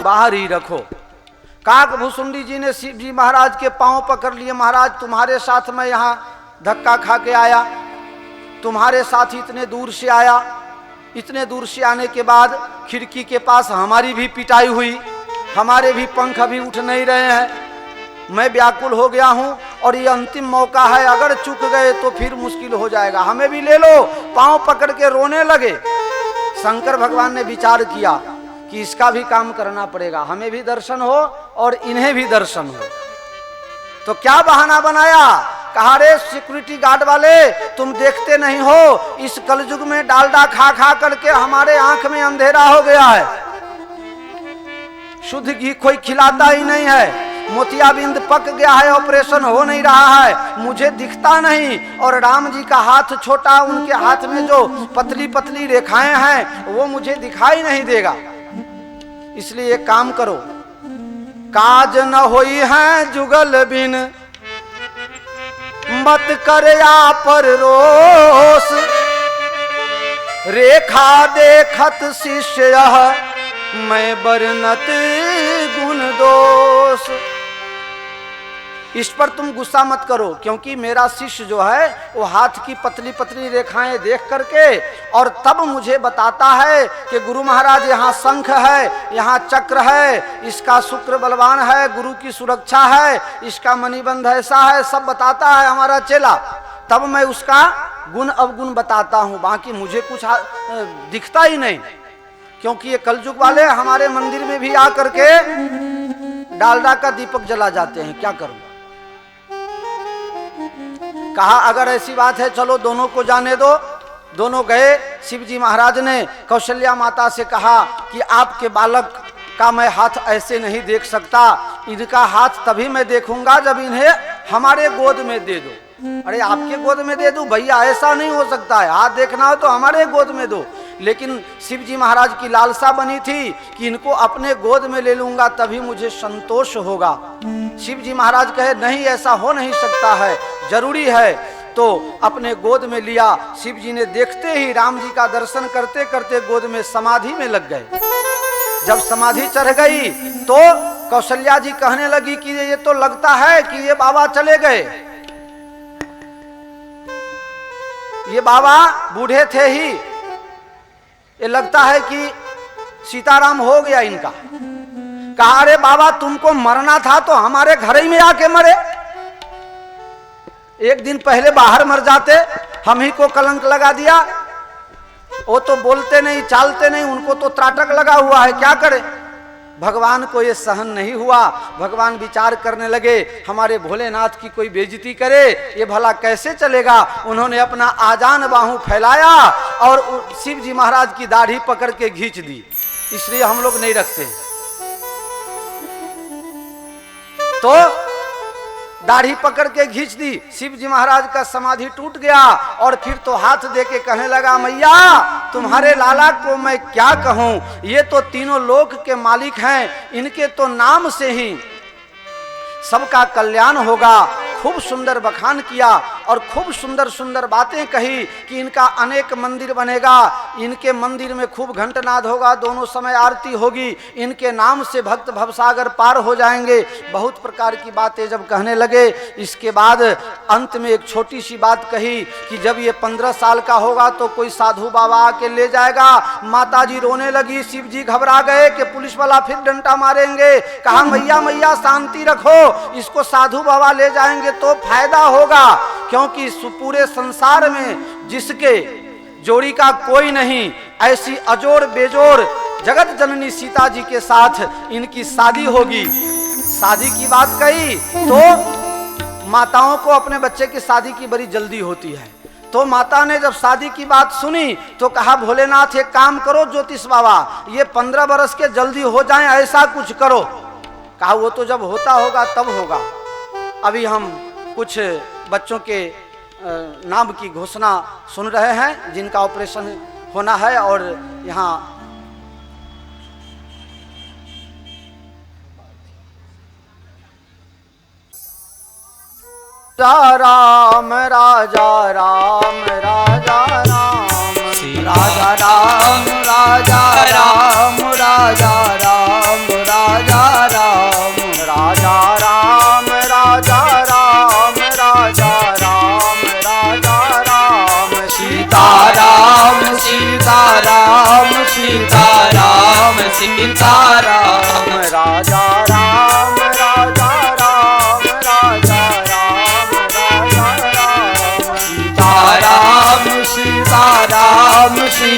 बाहर ही रखो। काक भुसुंडी जी ने शिव जी महाराज के पांव पकड़ लिए, महाराज तुम्हारे साथ मैं यहाँ धक्का खा के आया, तुम्हारे साथ इतने दूर से आया, इतने दूर से आने के बाद खिड़की के पास हमारी भी पिटाई हुई, हमारे भी पंख अभी उठ नहीं रहे हैं, मैं व्याकुल हो गया हूं और ये अंतिम मौका है, अगर चूक गए तो फिर मुश्किल हो जाएगा, हमें भी ले लो। पांव पकड़ के रोने लगे। शंकर भगवान ने विचार किया कि इसका भी काम करना पड़ेगा, हमें भी दर्शन हो और इन्हें भी दर्शन हो। तो क्या बहाना बनाया, कहा रे सिक्योरिटी गार्ड वाले तुम देखते नहीं हो, इस कलयुग में डालडा खा खा करके हमारे आंख में अंधेरा हो गया है, शुद्ध घी कोई खिलाता ही नहीं है, मोतियाबिंद पक गया है, ऑपरेशन हो नहीं रहा है, मुझे दिखता नहीं, और राम जी का हाथ छोटा, उनके हाथ में जो पतली पतली रेखाएं हैं वो मुझे दिखाई नहीं देगा, इसलिए एक काम करो, काज न होई है जुगल बिन, मत कर या पर रोस, रेखा देखत शिष्य मैं बरनत गुण दोष। इस पर तुम गुस्सा मत करो, क्योंकि मेरा शिष्य जो है वो हाथ की पतली पतली रेखाएं देख करके और तब मुझे बताता है कि गुरु महाराज यहाँ शंख है, यहाँ चक्र है, इसका शुक्र बलवान है, गुरु की सुरक्षा है, इसका मणिबंध ऐसा है, सब बताता है हमारा चेला, तब मैं उसका गुण अवगुण बताता हूँ, बाकी मुझे कुछ दिखता ही नहीं, क्योंकि ये कलयुग वाले हमारे मंदिर में भी आकर के डालडा का दीपक जला जाते हैं, क्या करूं। कहा अगर ऐसी बात है चलो दोनों को जाने दो। दोनों गए। शिवजी महाराज ने कौशल्या माता से कहा कि आपके बालक का मैं हाथ ऐसे नहीं देख सकता, इनका हाथ तभी मैं देखूंगा जब इन्हें हमारे गोद में दे दो। अरे आपके गोद में दे दूं भैया, ऐसा नहीं हो सकता है, हाथ देखना हो तो हमारे गोद में दो। लेकिन शिवजी महाराज की लालसा बनी थी कि इनको अपने गोद में ले लूंगा तभी मुझे संतोष होगा। शिवजी महाराज कहे नहीं, ऐसा हो नहीं सकता है, जरूरी है। तो अपने गोद में लिया। शिवजी ने देखते ही राम जी का दर्शन करते करते गोद में समाधि में लग गए। जब समाधि चढ़ गई तो कौशल्या जी कहने लगी कि ये तो लगता है कि ये बाबा चले गए, ये बाबा बूढ़े थे ही, ये लगता है कि सीताराम हो गया इनका। कहा अरे बाबा तुमको मरना था तो हमारे घर ही में आके मरे, एक दिन पहले बाहर मर जाते, हम ही को कलंक लगा दिया। वो तो बोलते नहीं चालते नहीं, उनको तो त्राटक लगा हुआ है, क्या करे। भगवान को ये सहन नहीं हुआ। भगवान विचार करने लगे हमारे भोलेनाथ की कोई बेइज्जती करे, ये भला कैसे चलेगा। उन्होंने अपना आजान बाहू फैलाया और शिव जी महाराज की दाढ़ी पकड़ के खींच दी, इसलिए हम लोग नहीं रखते। तो दाढ़ी पकड़ के खींच दी, शिव जी महाराज का समाधि टूट गया। और फिर तो हाथ दे के कहने लगा मैया तुम्हारे लाला को मैं क्या कहूं, ये तो तीनों लोक के मालिक हैं, इनके तो नाम से ही सबका कल्याण होगा। खूब सुंदर बखान किया और खूब सुंदर सुंदर बातें कही कि इनका अनेक मंदिर बनेगा, इनके मंदिर में खूब घंटनाद होगा, दोनों समय आरती होगी, इनके नाम से भक्त भवसागर पार हो जाएंगे। बहुत प्रकार की बातें जब कहने लगे, इसके बाद अंत में एक छोटी सी बात कही कि जब ये 15 साल का होगा तो कोई साधु बाबा आके ले जाएगा। माता जी रोने लगी, शिव जी घबरा गए कि पुलिस वाला फिर डंडा मारेंगे। कहा मैया मैया शांति रखो, इसको साधु बाबा ले जाएंगे तो फायदा होगा, क्योंकि पूरे संसार में जिसके जोड़ी का कोई नहीं, ऐसी अजोड़ बेजोड़ जगत जननी सीता जी के साथ इनकी शादी होगी। शादी की बात कही तो माताओं को अपने बच्चे की शादी की बड़ी जल्दी होती है। तो माता ने जब शादी की बात सुनी तो कहा भोलेनाथ एक काम करो ज्योतिष बाबा, ये 15 बरस के जल्दी हो जाएं, ऐसा कुछ करो। कहा वो तो जब होता होगा तब होगा, अभी हम कुछ बच्चों के नाम की घोषणा सुन रहे हैं जिनका ऑपरेशन होना है। और यहाँ राम राजा राम राजा राम राजा राम राजा राम राजा राम राम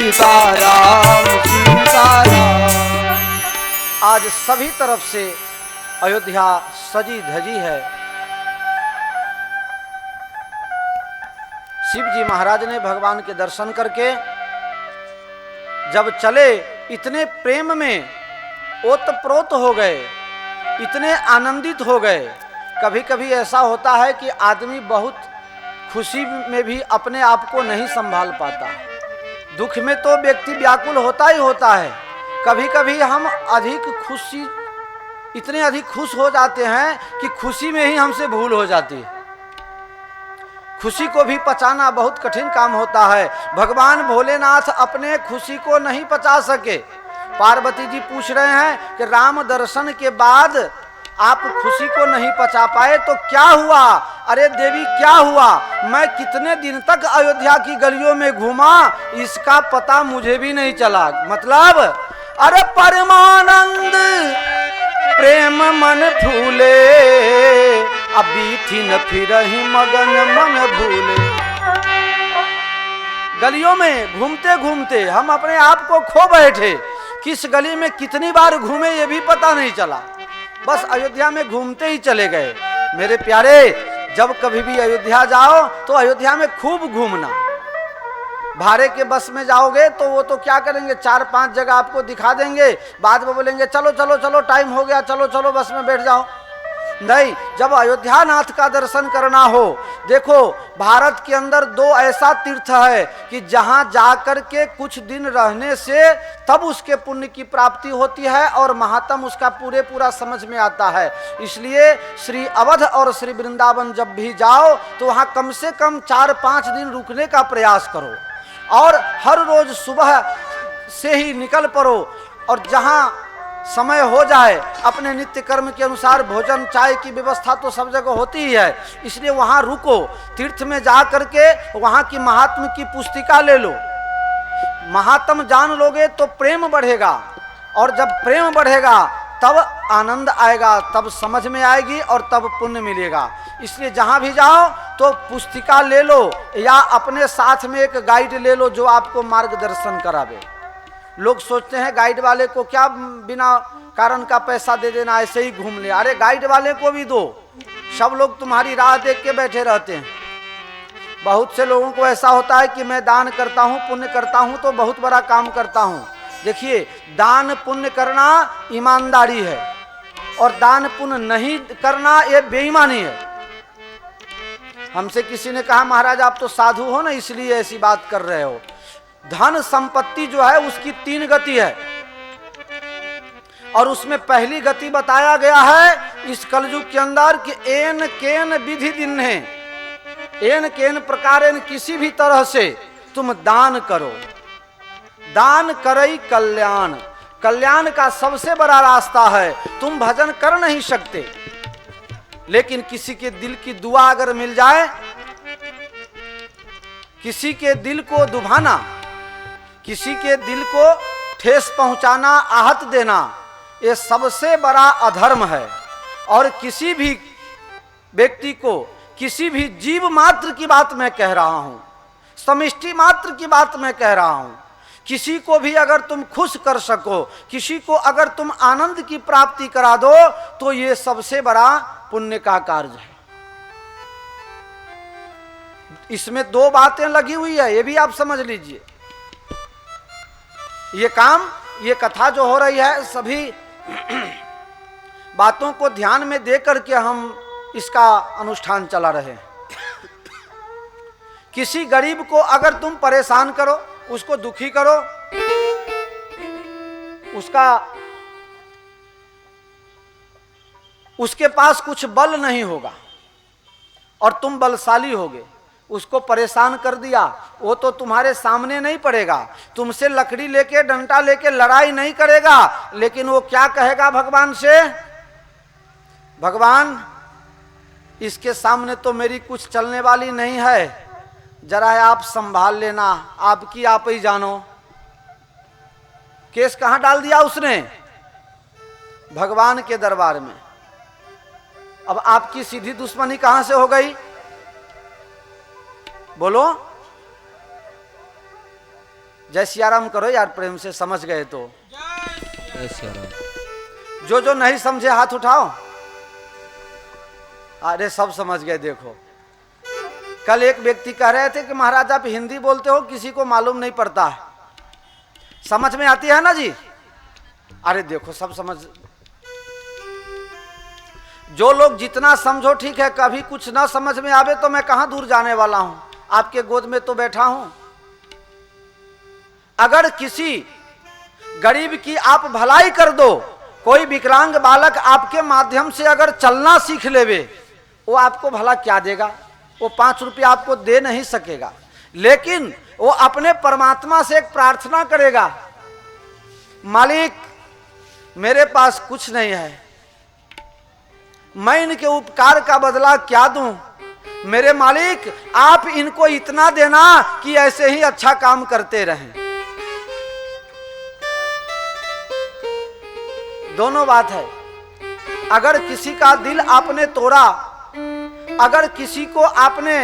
सीताराम सीताराम। आज सभी तरफ से अयोध्या सजी धजी है। शिव जी महाराज ने भगवान के दर्शन करके जब चले, इतने प्रेम में ओतप्रोत हो गए, इतने आनंदित हो गए। कभी कभी ऐसा होता है कि आदमी बहुत खुशी में भी अपने आप को नहीं संभाल पाता। दुख में तो व्यक्ति व्याकुल होता ही होता है। कभी कभी हम इतने अधिक खुश हो जाते हैं कि खुशी में ही हमसे भूल हो जाती है। खुशी को भी पचाना बहुत कठिन काम होता है। भगवान भोलेनाथ अपने खुशी को नहीं पचा सके। पार्वती जी पूछ रहे हैं कि राम दर्शन के बाद आप खुशी को नहीं पचा पाए तो क्या हुआ? अरे देवी क्या हुआ? मैं कितने दिन तक अयोध्या की गलियों में घूमा, इसका पता मुझे भी नहीं चला। मतलब अरे परमानंद प्रेम मन फूले, अभी थी न फिर ही मगन मन भूले। गलियों में घूमते घूमते हम अपने आप को खो बैठे। किस गली में कितनी बार घूमे ये भी पता नहीं चला, बस अयोध्या में घूमते ही चले गए। मेरे प्यारे, जब कभी भी अयोध्या जाओ तो अयोध्या में खूब घूमना। भाड़े के बस में जाओगे तो वो तो क्या करेंगे, 4-5 जगह आपको दिखा देंगे, बाद में बोलेंगे चलो चलो चलो टाइम हो गया, चलो चलो बस में बैठ जाओ। नहीं, जब अयोध्या नाथ का दर्शन करना हो, देखो भारत के अंदर 2 ऐसा तीर्थ है कि जहां जाकर के कुछ दिन रहने से तब उसके पुण्य की प्राप्ति होती है और महात्म उसका पूरा समझ में आता है। इसलिए श्री अवध और श्री वृंदावन जब भी जाओ तो वहां कम से कम 4-5 दिन रुकने का प्रयास करो और हर रोज सुबह से ही निकल पड़ो और जहां समय हो जाए अपने नित्य कर्म के अनुसार भोजन चाय की व्यवस्था तो सब जगह होती ही है, इसलिए वहां रुको। तीर्थ में जा करके वहां की महात्म की पुस्तिका ले लो। महात्म जान लोगे तो प्रेम बढ़ेगा और जब प्रेम बढ़ेगा तब आनंद आएगा, तब समझ में आएगी और तब पुण्य मिलेगा। इसलिए जहां भी जाओ तो पुस्तिका ले लो या अपने साथ में एक गाइड ले लो जो आपको मार्गदर्शन करावे। लोग सोचते हैं गाइड वाले को क्या बिना कारण का पैसा दे देना, ऐसे ही घूम ले। अरे गाइड वाले को भी दो, सब लोग तुम्हारी राह देख के बैठे रहते हैं। बहुत से लोगों को ऐसा होता है कि मैं दान करता हूँ पुण्य करता हूँ तो बहुत बड़ा काम करता हूँ। देखिए, दान पुण्य करना ईमानदारी है और दान पुण्य नहीं करना ये बेईमानी है। हमसे किसी ने कहा महाराज आप तो साधु हो ना इसलिए ऐसी बात कर रहे हो। धन संपत्ति जो है उसकी 3 गति है और उसमें पहली गति बताया गया है इस कलयुग के अंदर कि एन केन विधि दिन है, एन केन प्रकार किसी भी तरह से तुम दान करो। दान करई कल्याण, कल्याण का सबसे बड़ा रास्ता है। तुम भजन कर नहीं सकते लेकिन किसी के दिल की दुआ अगर मिल जाए, किसी के दिल को दुभाना, किसी के दिल को ठेस पहुंचाना, आहत देना, ये सबसे बड़ा अधर्म है। और किसी भी व्यक्ति को, किसी भी जीव मात्र की बात मैं कह रहा हूं, समष्टि मात्र की बात मैं कह रहा हूं, किसी को भी अगर तुम खुश कर सको, किसी को अगर तुम आनंद की प्राप्ति करा दो तो ये सबसे बड़ा पुण्य का कार्य है। इसमें 2 बातें लगी हुई है, ये भी आप समझ लीजिए। ये काम, ये कथा जो हो रही है, सभी बातों को ध्यान में दे करके हम इसका अनुष्ठान चला रहे हैं। किसी गरीब को अगर तुम परेशान करो, उसको दुखी करो, उसके पास कुछ बल नहीं होगा और तुम बलशाली होगे, उसको परेशान कर दिया, वो तो तुम्हारे सामने नहीं पड़ेगा, तुमसे लकड़ी लेके डंडा लेके लड़ाई नहीं करेगा, लेकिन वो क्या कहेगा भगवान से, भगवान इसके सामने तो मेरी कुछ चलने वाली नहीं है, जरा आप संभाल लेना, आपकी आप ही जानो। केस कहां डाल दिया उसने? भगवान के दरबार में। अब आपकी सीधी दुश्मनी कहां से हो गई? बोलो। जय सियाराम करो यार प्रेम से, समझ गए तो। जय सियाराम। जो नहीं समझे हाथ उठाओ। अरे सब समझ गए। देखो कल एक व्यक्ति कह रहे थे कि महाराज आप हिंदी बोलते हो, किसी को मालूम नहीं पड़ता है, समझ में आती है ना जी। अरे देखो सब समझ, जो लोग जितना समझो ठीक है, कभी कुछ ना समझ में आवे तो मैं कहां दूर जाने वाला हूं, आपके गोद में तो बैठा हूं। अगर किसी गरीब की आप भलाई कर दो, कोई विकलांग बालक आपके माध्यम से अगर चलना सीख लेवे, वो आपको भला क्या देगा? वो 5 रुपया आपको दे नहीं सकेगा, लेकिन वो अपने परमात्मा से एक प्रार्थना करेगा, मालिक मेरे पास कुछ नहीं है, मैं इनके उपकार का बदला क्या दूं? मेरे मालिक आप इनको इतना देना कि ऐसे ही अच्छा काम करते रहें। दोनों बात है। अगर किसी का दिल आपने तोड़ा, अगर किसी को आपने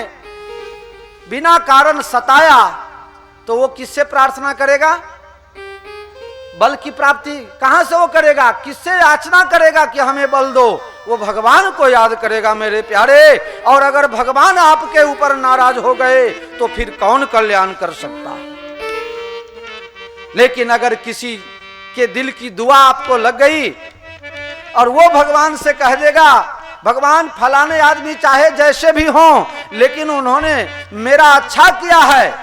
बिना कारण सताया, तो वो किससे प्रार्थना करेगा? बल की प्राप्ति कहां से वो करेगा? किससे याचना करेगा कि हमें बल दो? वो भगवान को याद करेगा मेरे प्यारे। और अगर भगवान आपके ऊपर नाराज हो गए तो फिर कौन कल्याण कर सकता है? लेकिन अगर किसी के दिल की दुआ आपको लग गई और वो भगवान से कह देगा, भगवान फलाने आदमी चाहे जैसे भी हों, लेकिन उन्होंने मेरा अच्छा किया है,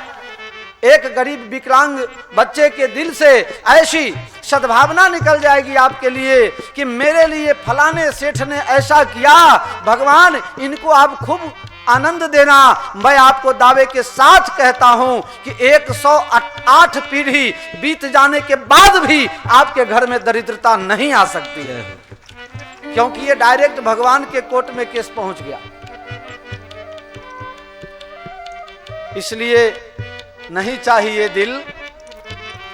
एक गरीब विकलांग बच्चे के दिल से ऐसी सद्भावना निकल जाएगी आपके लिए कि मेरे लिए फलाने सेठ ने ऐसा किया, भगवान इनको आप खूब आनंद देना। मैं आपको दावे के साथ कहता हूं कि 108 पीढ़ी बीत जाने के बाद भी आपके घर में दरिद्रता नहीं आ सकती है, क्योंकि ये डायरेक्ट भगवान के कोर्ट में केस पहुंच गया। इसलिए नहीं चाहिए दिल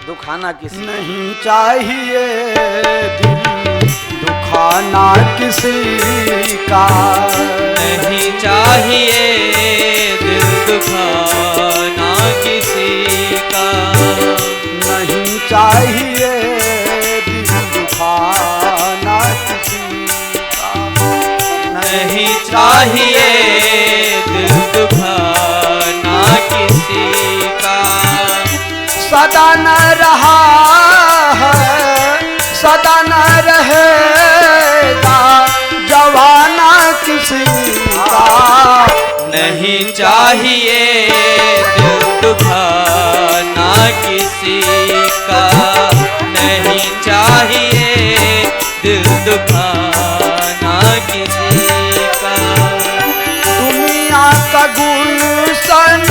दुखाना किसी, नहीं चाहिए दिल दुखाना किसी का, नहीं चाहिए दिल दुखाना किसी का, नहीं चाहिए दिल दुखाना किसी का, नहीं चाहिए दिल दुखाना किसी का। सदा न रहा है, सदा न रहेगा जवाना किसी का, नहीं चाहिए दिल दुखाना किसी का, नहीं चाहिए दिल दुखाना किसी का। दुनिया का गुलशन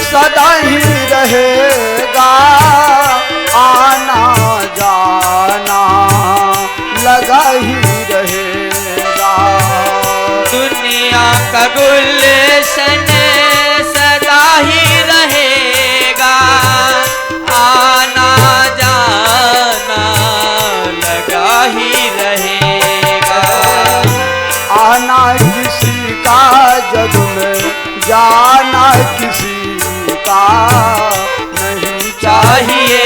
सदा ही रहेगा, आना जाना लगा ही रहेगा। दुनिया का गुलशन सदा ही रहेगा, आना जाना लगा ही रहेगा। आना किसी का जग में, जाना किसी का, नहीं चाहिए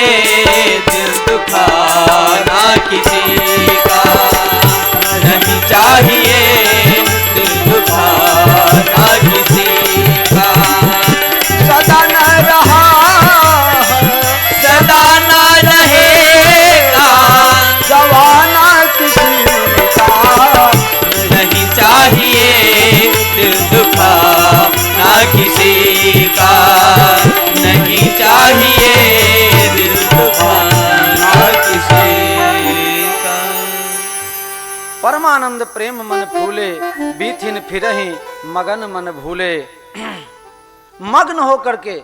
दिल दुखाना किसी का, नहीं चाहिए दिल दुखाना किसी का। सदा न रहा है, सदा न रहेगा जवाना किसी का, नहीं चाहिए दिल दुखाना किसी का, नहीं चाहिए दिल दुखाना किसी का। परमानंद प्रेम मन फूले, बीथिन फिरहि मगन मन भूले। मग्न होकर के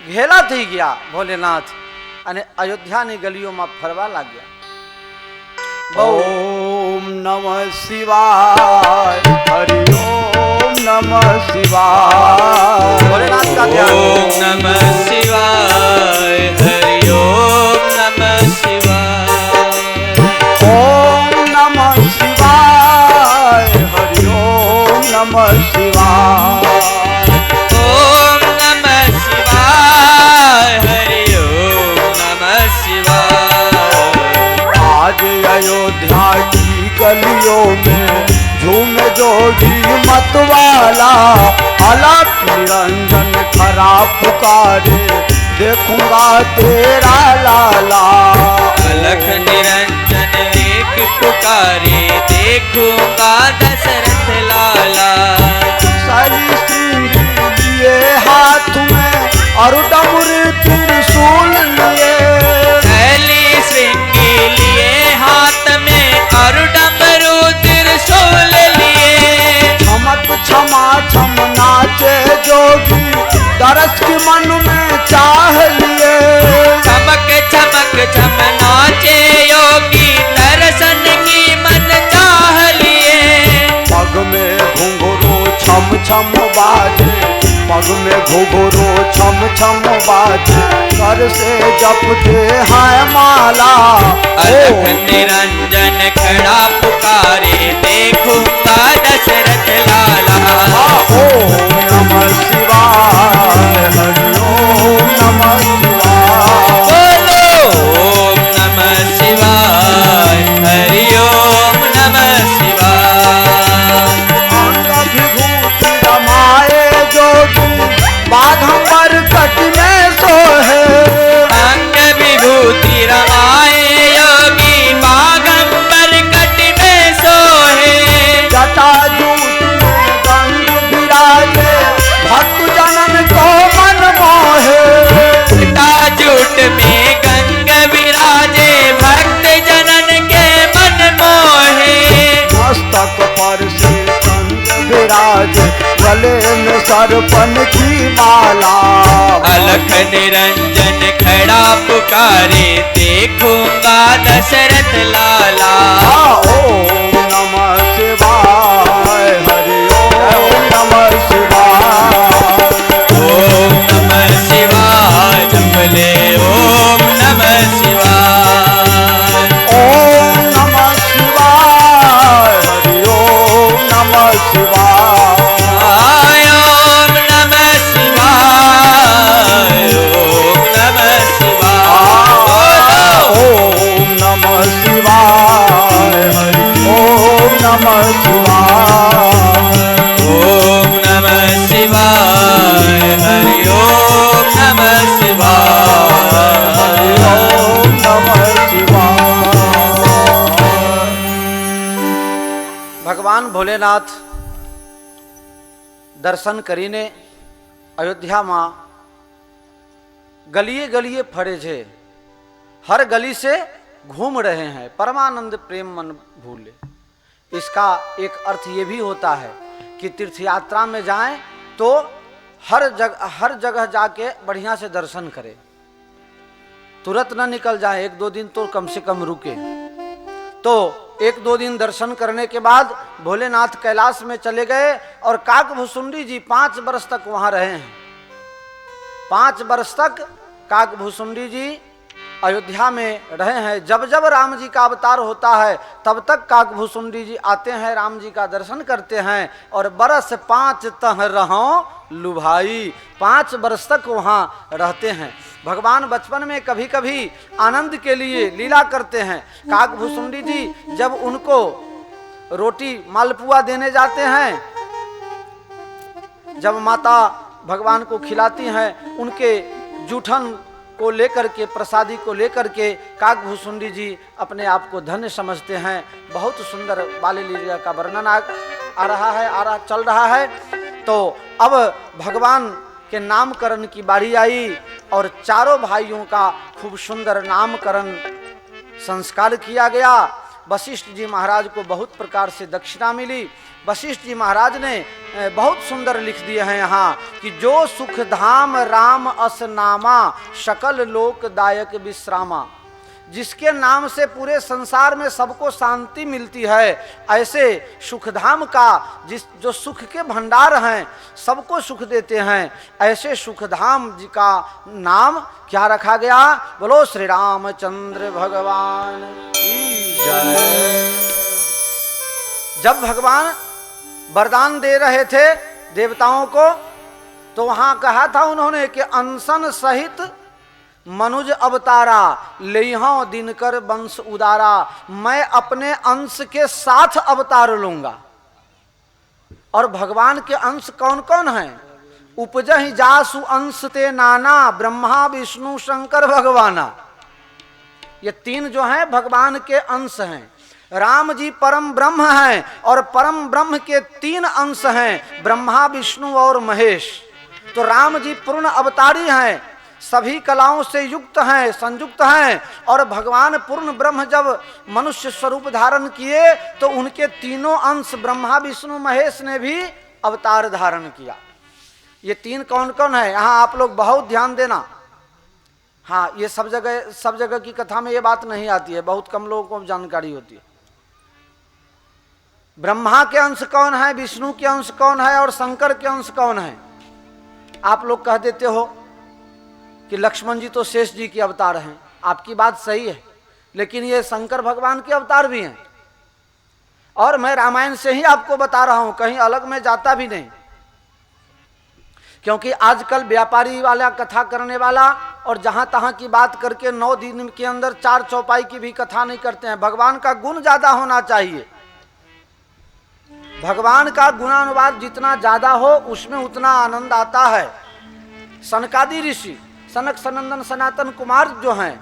घेला थी गया भोलेनाथ अने अयोध्या ने गलियों में फरवा लग गया। ओम नमः शिवाय, हरि ओम नमः शिवाय। भोलेनाथ का ध्यान। ओम नमः शिवाय, हरि ओम नमः शिवाय। ओम नमः शिवाय, हरि ओम नमः शिवाय। ओम नमः शिवाय, हरि वादियों में झूमे जोगी मतवाला, अलख निरंजन खरा पुकारे देखूंगा तेरा लाला। अलख निरंजन एक पुकारे देखूंगा दशरथ लाला। सारी श्रृंगी लिए हाथ में और डमर त्रिशूल लिए, शैली श्रृंगी लिए हाथ में और डमरू त्रिशूल लिए। चमक क्षमा छम नाचे जोगी दरस की मन में चाह लिए। चमक चमक चम नाचे योगी दर्शन की मन चाह लिए। पग में घुंघरू छम छम बाजे, पग में घुंघरू छम छम बाजे, कर से जपते हैं माला। अलख निरंजन खड़ा पुकारे देखूंगा दशरथ लाला। ओम नमः शिवाय, हरि ओम नमः शिवाय। बोलो ओम नमः शिवाय, हरि ओम नमः शिवाय। अंग विभूति रमाए जोगी बाघंबर कट में सोहे, अंग विभूति रमाए योगी बागंबर कट में सोहे। जटा जूट में गंग विराजे भक्त जनन को मन मोहे। जटा जूट में गंग विराजे भक्त जनन के मन मोहे। मस्तक पर से चंद विराजे गले में सरपन की माला। अलख निरंजन खड़ा पुकारे देखूंगा दशरथ लाला। ओम नमः शिवाय, हरि ओम नमः शिवाय। ओम नमः शिवाय जपले ओम नमः शिवाय। ओम नमः शिवाय, हरि ओम नमः शिवाय। ओम नमः शिवाय, ओम नमः शिवाय। ओम नमः शिवाय, हरि ओम नमः शिवाय। ओम नमः शिवाय, हरि ओम नमः शिवाय। हरि ओम नमः शिवाय। भगवान भोलेनाथ दर्शन करीने अयोध्या में गलिए गलिए फड़े छे, हर गली से घूम रहे हैं, परमानंद प्रेम मन भूले। इसका एक अर्थ ये भी होता है कि तीर्थ यात्रा में जाएं तो हर जगह जाके बढ़िया से दर्शन करें, तुरंत न निकल जाए, एक दो दिन तो कम से कम रुके। तो एक दो दिन दर्शन करने के बाद भोलेनाथ कैलाश में चले गए और काकभुसुंडी जी 5 वर्ष तक वहां रहे हैं। 5 वर्ष तक काकभुसुंडी जी अयोध्या में रहे हैं। जब जब राम जी का अवतार होता है तब तक काकभुसुंडी जी आते हैं, राम जी का दर्शन करते हैं और बरस 5 तह रहो लुभाई, 5 वर्ष तक वहाँ रहते हैं। भगवान बचपन में कभी कभी आनंद के लिए लीला करते हैं। काकभुसुंडी जी जब उनको रोटी मालपुआ देने जाते हैं, जब माता भगवान को खिलाती हैं, उनके जूठन को लेकर के, प्रसादी को लेकर के काकभुसुंडी जी अपने आप को धन्य समझते हैं। बहुत सुंदर बाली लीला का वर्णन चल रहा है। तो अब भगवान के नामकरण की बारी आई और चारों भाइयों का खूब सुंदर नामकरण संस्कार किया गया। वशिष्ठ जी महाराज को बहुत प्रकार से दक्षिणा मिली। वशिष्ठ जी महाराज ने बहुत सुंदर लिख दिए हैं यहाँ कि जो सुख धाम राम अस नामा सकल लोकदायक विश्रामा, जिसके नाम से पूरे संसार में सबको शांति मिलती है, ऐसे सुखधाम का जो सुख के भंडार हैं, सबको सुख देते हैं, ऐसे सुखधाम जी का नाम क्या रखा गया? बोलो श्री रामचंद्र भगवान की जय। जब भगवान वरदान दे रहे थे देवताओं को तो वहां कहा था उन्होंने कि अनशन सहित मनुज अवतारा लेहा दिनकर वंश उदारा, मैं अपने अंश के साथ अवतार लूंगा। और भगवान के अंश कौन कौन हैं? उपजहि जासु अंश ते नाना, ब्रह्मा विष्णु शंकर भगवाना। ये तीन जो हैं भगवान के अंश हैं। राम जी परम ब्रह्म हैं और परम ब्रह्म के तीन अंश हैं, ब्रह्मा विष्णु और महेश। तो राम जी पूर्ण अवतारी हैं, सभी कलाओं से युक्त हैं, संयुक्त हैं। और भगवान पूर्ण ब्रह्म जब मनुष्य स्वरूप धारण किए तो उनके तीनों अंश ब्रह्मा विष्णु महेश ने भी अवतार धारण किया। ये तीन कौन कौन है, यहाँ आप लोग बहुत ध्यान देना। हाँ, ये सब जगह की कथा में ये बात नहीं आती है, बहुत कम लोगों को जानकारी होती है। ब्रह्मा के अंश कौन है, विष्णु के अंश कौन है और शंकर के अंश कौन है? आप लोग कह देते हो कि लक्ष्मण जी तो शेष जी के अवतार हैं। आपकी बात सही है, लेकिन ये शंकर भगवान के अवतार भी हैं। और मैं रामायण से ही आपको बता रहा हूं, कहीं अलग में जाता भी नहीं। क्योंकि आजकल व्यापारी वाला कथा करने वाला और जहां तहां की बात करके 9 दिन के अंदर 4 चौपाई की भी कथा नहीं करते हैं। भगवान का गुण ज्यादा होना चाहिए। भगवान का गुणानुवाद जितना ज्यादा हो उसमें उतना आनंद आता है। सनकादि ऋषि सनक सनंदन सनातन कुमार जो हैं,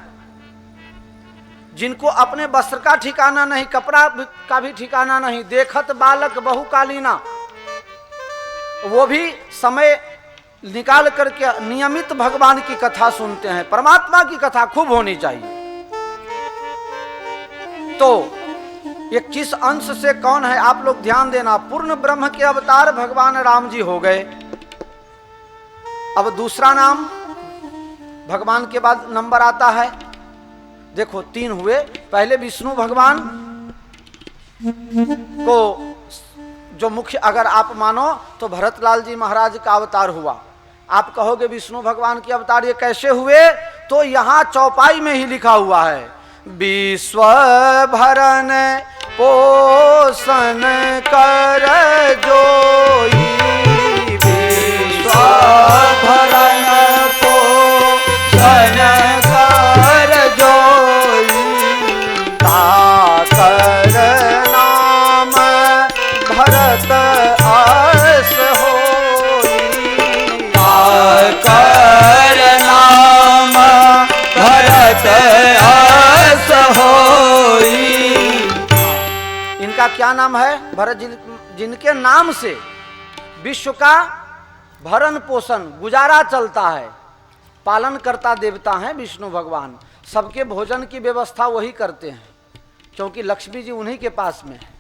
जिनको अपने वस्त्र का ठिकाना नहीं, कपड़ा का भी ठिकाना नहीं, देखत बालक बहुकालीना, वो भी समय निकाल करके नियमित भगवान की कथा सुनते हैं। परमात्मा की कथा खूब होनी चाहिए। तो ये किस अंश से कौन है आप लोग ध्यान देना। पूर्ण ब्रह्म के अवतार भगवान राम जी हो गए। अब दूसरा नाम भगवान के बाद नंबर आता है, देखो 3 हुए। पहले विष्णु भगवान को जो मुख्य अगर आप मानो तो भरतलाल जी महाराज का अवतार हुआ। आप कहोगे विष्णु भगवान के अवतार ये कैसे हुए, तो यहाँ चौपाई में ही लिखा हुआ है, विश्व भरन पोषण कर जोई, विश्व भरन पोषण कर जोई, ताकर नाम भरत अस होई, ताकर नाम भरत अस होई। इनका क्या नाम है? भरत जिनके नाम से विश्व का भरण पोषण गुजारा चलता है। पालन करता देवता हैं विष्णु भगवान। सबके भोजन की व्यवस्था वही करते हैं, क्योंकि लक्ष्मी जी उन्हीं के पास में है।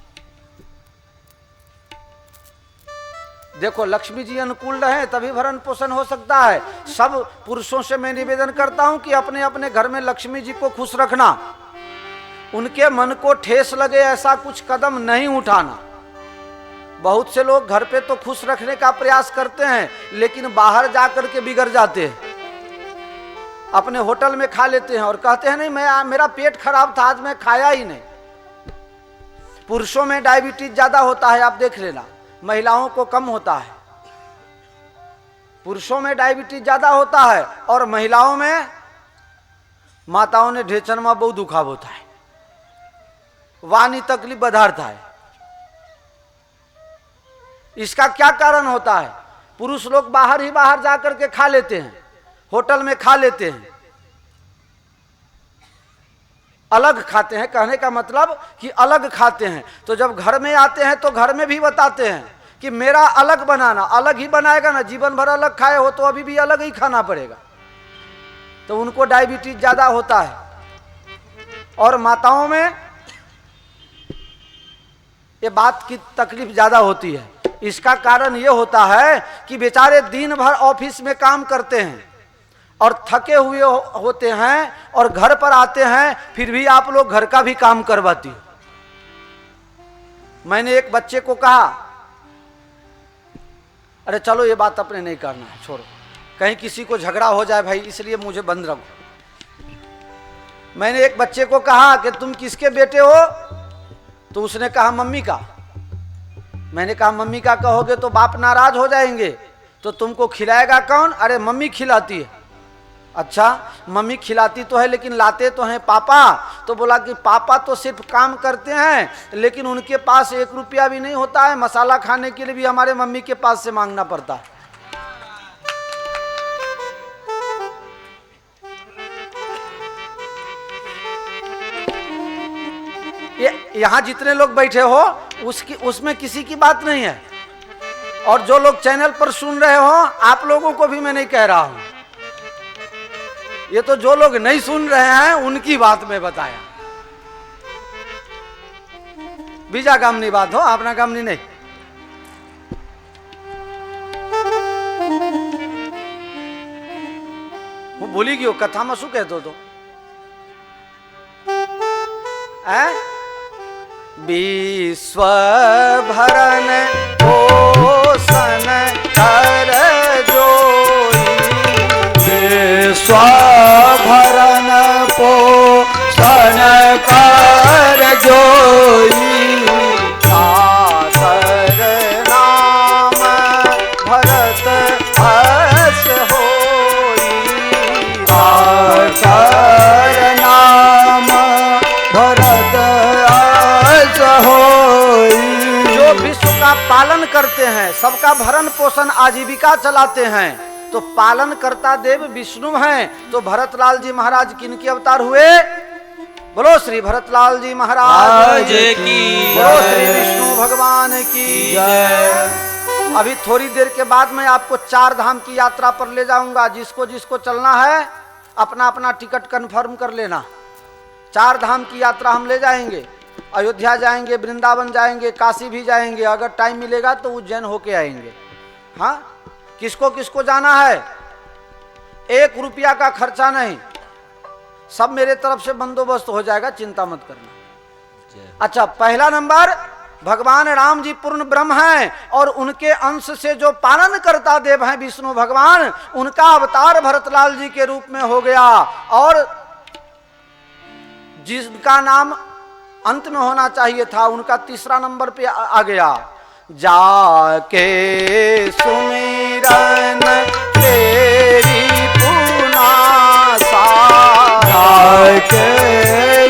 देखो लक्ष्मी जी अनुकूल रहे तभी भरण पोषण हो सकता है। सब पुरुषों से मैं निवेदन करता हूं कि अपने अपने घर में लक्ष्मी जी को खुश रखना। उनके मन को ठेस लगे ऐसा कुछ कदम नहीं उठाना। बहुत से लोग घर पे तो खुश रखने का प्रयास करते हैं, लेकिन बाहर जाकर के बिगड़ जाते हैं। अपने होटल में खा लेते हैं और कहते हैं नहीं मेरा पेट खराब था आज मैं खाया ही नहीं। पुरुषों में डायबिटीज ज्यादा होता है, आप देख लेना, महिलाओं को कम होता है। पुरुषों में डायबिटीज ज्यादा होता है और महिलाओं में माताओं ने ढेचन में बहुत दुखाव होता है, वानी तकलीफ बधारता है। इसका क्या कारण होता है? पुरुष लोग बाहर ही बाहर जाकर के खा लेते हैं, होटल में खा लेते हैं, अलग खाते हैं। कहने का मतलब कि अलग खाते हैं। तो जब घर में आते हैं तो घर में भी बताते हैं कि मेरा अलग बनाना। अलग ही बनाएगा ना, जीवन भर अलग खाए हो तो अभी भी अलग ही खाना पड़ेगा। तो उनको डायबिटीज ज्यादा होता है। और माताओं में ये बात की तकलीफ ज्यादा होती है। इसका कारण ये होता है कि बेचारे दिन भर ऑफिस में काम करते हैं और थके हुए होते हैं और घर पर आते हैं, फिर भी आप लोग घर का भी काम करवाती हो। मैंने एक बच्चे को कहा, अरे चलो ये बात अपने नहीं करना है, छोड़ो, कहीं किसी को झगड़ा हो जाए भाई, इसलिए मुझे बंद रखो। मैंने एक बच्चे को कहा कि तुम किसके बेटे हो? तो उसने कहा मम्मी का। मैंने कहा मम्मी का कहोगे तो बाप नाराज हो जाएंगे, तो तुमको खिलाएगा कौन? अरे मम्मी खिलाती है। अच्छा, मम्मी खिलाती तो है लेकिन लाते तो हैं पापा। तो बोला कि पापा तो सिर्फ काम करते हैं लेकिन उनके पास 1 रुपया भी नहीं होता है, मसाला खाने के लिए भी हमारे मम्मी के पास से मांगना पड़ता है। यहाँ जितने लोग बैठे हो उसमें किसी की बात नहीं है, और जो लोग चैनल पर सुन रहे हो आप लोगों को भी मैं नहीं कह रहा हूं, ये तो जो लोग नहीं सुन रहे हैं उनकी बात में बताया। बीजा गामनी बात हो, अपना गामनी नहीं। वो भूली गयो कथा में शू कहतो तो विश्व भरन पोषण कर जोई, विश्व भरन पोषण कर जोई, तातर नाम भरत हस होई, तातर नाम भरत हस होई। जो विश्व का पालन करते हैं, सबका भरण पोषण आजीविका चलाते हैं, तो पालन करता देव विष्णु हैं। तो भरतलाल जी महाराज किनके अवतार हुए? बोलो श्री भरतलाल जी महाराज की बोलो जय। श्री विष्णु भगवान की जय। अभी थोड़ी देर के बाद मैं आपको 4 धाम की यात्रा पर ले जाऊंगा। जिसको जिसको चलना है अपना अपना टिकट कंफर्म कर लेना। 4 धाम की यात्रा हम ले जाएंगे। अयोध्या जाएंगे, वृंदावन जाएंगे, काशी भी जाएंगे, अगर टाइम मिलेगा तो उज्जैन होके आएंगे। हाँ, किसको किसको जाना है? 1 रुपया का खर्चा नहीं, सब मेरे तरफ से बंदोबस्त हो जाएगा, चिंता मत करना। अच्छा, पहला नंबर, भगवान राम जी पूर्ण ब्रह्म हैं और उनके अंश से जो पालन करता देव हैं विष्णु भगवान, उनका अवतार भरतलाल जी के रूप में हो गया। और जिसका नाम अंत में होना चाहिए था, उनका 3रा नंबर पे आ गया। जाके सुमिरन तेरी पुना सारा, जाके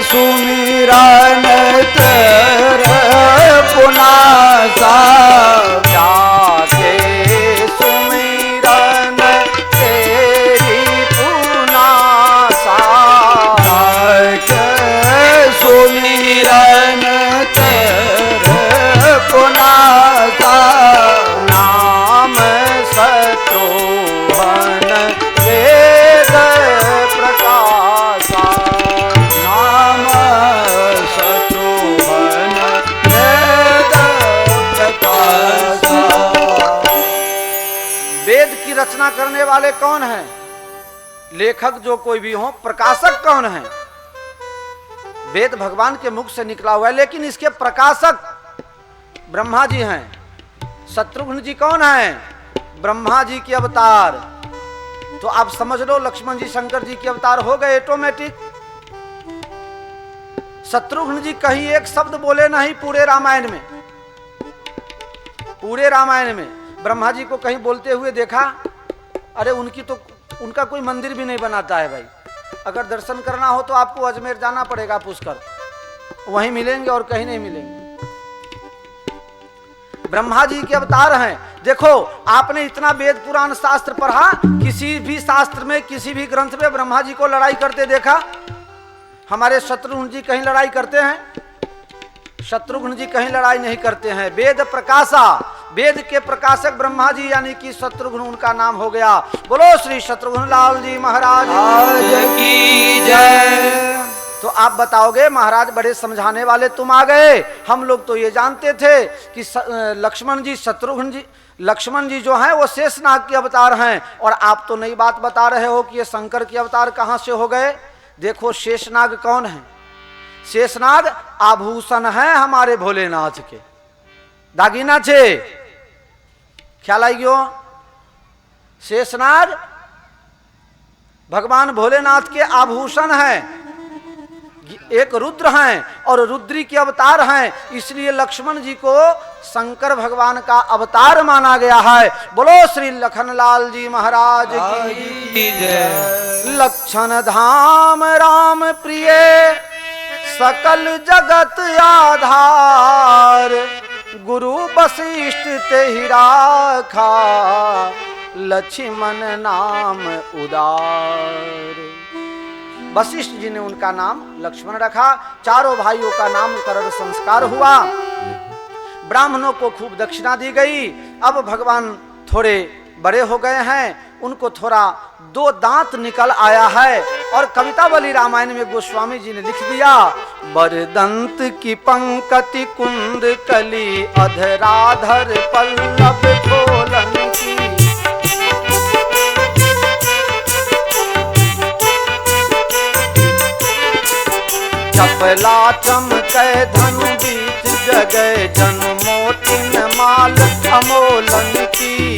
सुमिरन तेरे पुना सारा, जाके सुमिरन तेरी पुना सारा, जाके सुमिरन तेरे पुना सारा, नाम शत्रुघ्न वेद प्रकाशा, नाम शत्रुघ्न वेद प्रकाशा। वेद की रचना करने वाले कौन हैं? लेखक जो कोई भी हो। प्रकाशक कौन है? वेद भगवान के मुख से निकला हुआ है, लेकिन इसके प्रकाशक ब्रह्मा जी हैं। शत्रुघ्न जी कौन हैं? ब्रह्मा जी के अवतार। तो आप समझ लो लक्ष्मण जी शंकर जी के अवतार हो गए ऑटोमेटिक। शत्रुघ्न जी कहीं एक शब्द बोले नहीं पूरे रामायण में। पूरे रामायण में ब्रह्मा जी को कहीं बोलते हुए देखा? अरे उनका कोई मंदिर भी नहीं बनाता है भाई। अगर दर्शन करना हो तो आपको अजमेर जाना पड़ेगा, पुष्कर, वहीं मिलेंगे और कहीं नहीं मिलेंगे। ब्रह्मा जी के अवतार हैं। देखो, आपने इतना वेद पुराण शास्त्र पढ़ा, किसी भी शास्त्र में किसी भी ग्रंथ में ब्रह्मा जी को लड़ाई करते देखा? हमारे शत्रुघ्न जी कहीं लड़ाई करते हैं? शत्रुघ्न जी कहीं लड़ाई नहीं करते हैं। वेद प्रकाशा, वेद के प्रकाशक ब्रह्मा जी यानी कि शत्रुघ्न उनका नाम हो गया। बोलो श्री शत्रुघ्न लाल जी महाराज की जय। तो आप बताओगे महाराज बड़े समझाने वाले तुम आ गए। हम लोग तो ये जानते थे कि लक्ष्मण जी जो हैं वो शेषनाग के अवतार हैं, और आप तो नई बात बता रहे हो कि ये शंकर के अवतार कहाँ से हो गए। देखो, शेषनाग कौन है? शेषनाग आभूषण है हमारे भोलेनाथ के। दागिना छे, ख्याल आई गयो? शेषनाग भगवान भोलेनाथ के आभूषण है। एक रुद्र हैं और रुद्री के अवतार हैं, इसलिए लक्ष्मण जी को शंकर भगवान का अवतार माना गया है। बोलो श्री लखनलाल जी महाराज की जय। लक्षण धाम राम प्रिय सकल जगत आधार, गुरु वशिष्ठ ते ही राखा लक्ष्मण नाम उदार। वशिष्ठ जी ने उनका नाम लक्ष्मण रखा। चारों भाइयों का नामकरण संस्कार हुआ, ब्राह्मणों को खूब दक्षिणा दी गई। अब भगवान थोड़े बड़े हो गए हैं, उनको थोड़ा 2 दांत निकल आया है। और कवितावली रामायण में गोस्वामी जी ने लिख दिया, बरदंत की पंकति कुंद कली अधराधर पल्लव खोलन की। चपला चमकै धनु बीच जगह जन मोतिन माल अमोलन की।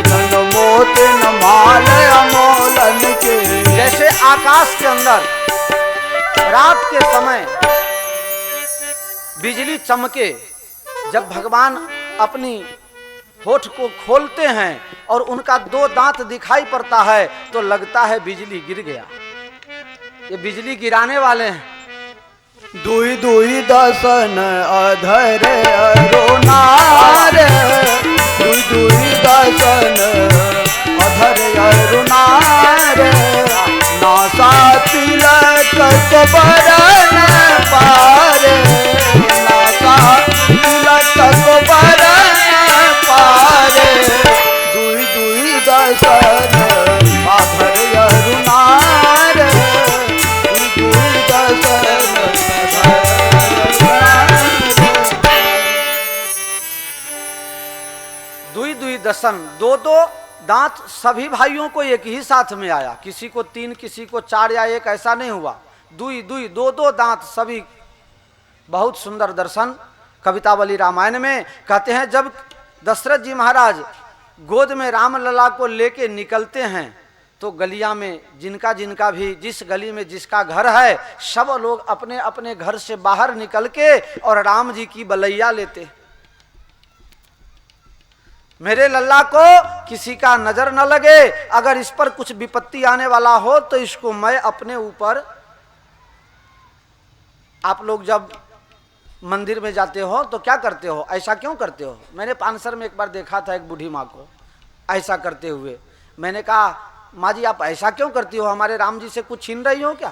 जन मोतिन माल अमोलन की। जैसे आकाश के अंदर रात के समय बिजली चमके, जब भगवान अपनी होठ को खोलते हैं और उनका 2 दांत दिखाई पड़ता है तो लगता है बिजली गिर गया। ये बिजली गिराने वाले हैं। दुई दुई दसन अधर अरुणार, दुई दुई दसन अधर अरुणार। नासा तिलक बरन पारे, नासा तिलक बरन पारे। दुई दुई दसन अधर अरुणार, दुई दुई दसन दुई दुई दसन, 2-2 दांत सभी भाइयों को एक ही साथ में आया। किसी को 3, किसी को 4 या 1, ऐसा नहीं हुआ। दुई दुई 2-2 दांत सभी। बहुत सुंदर दर्शन कवितावली रामायण में कहते हैं। जब दशरथ जी महाराज गोद में राम लला को लेके निकलते हैं तो गलियां में जिनका जिनका भी, जिस गली में जिसका घर है, सब लोग अपने अपने घर से बाहर निकल के और राम जी की बलैया लेते। मेरे लल्ला को किसी का नजर न लगे, अगर इस पर कुछ विपत्ति आने वाला हो तो इसको मैं अपने ऊपर। आप लोग जब मंदिर में जाते हो तो क्या करते हो, ऐसा क्यों करते हो? मैंने पानसर में एक बार देखा था एक बूढ़ी माँ को ऐसा करते हुए। मैंने कहा, माँ जी आप ऐसा क्यों करती हो, हमारे राम जी से कुछ छीन रही हो क्या,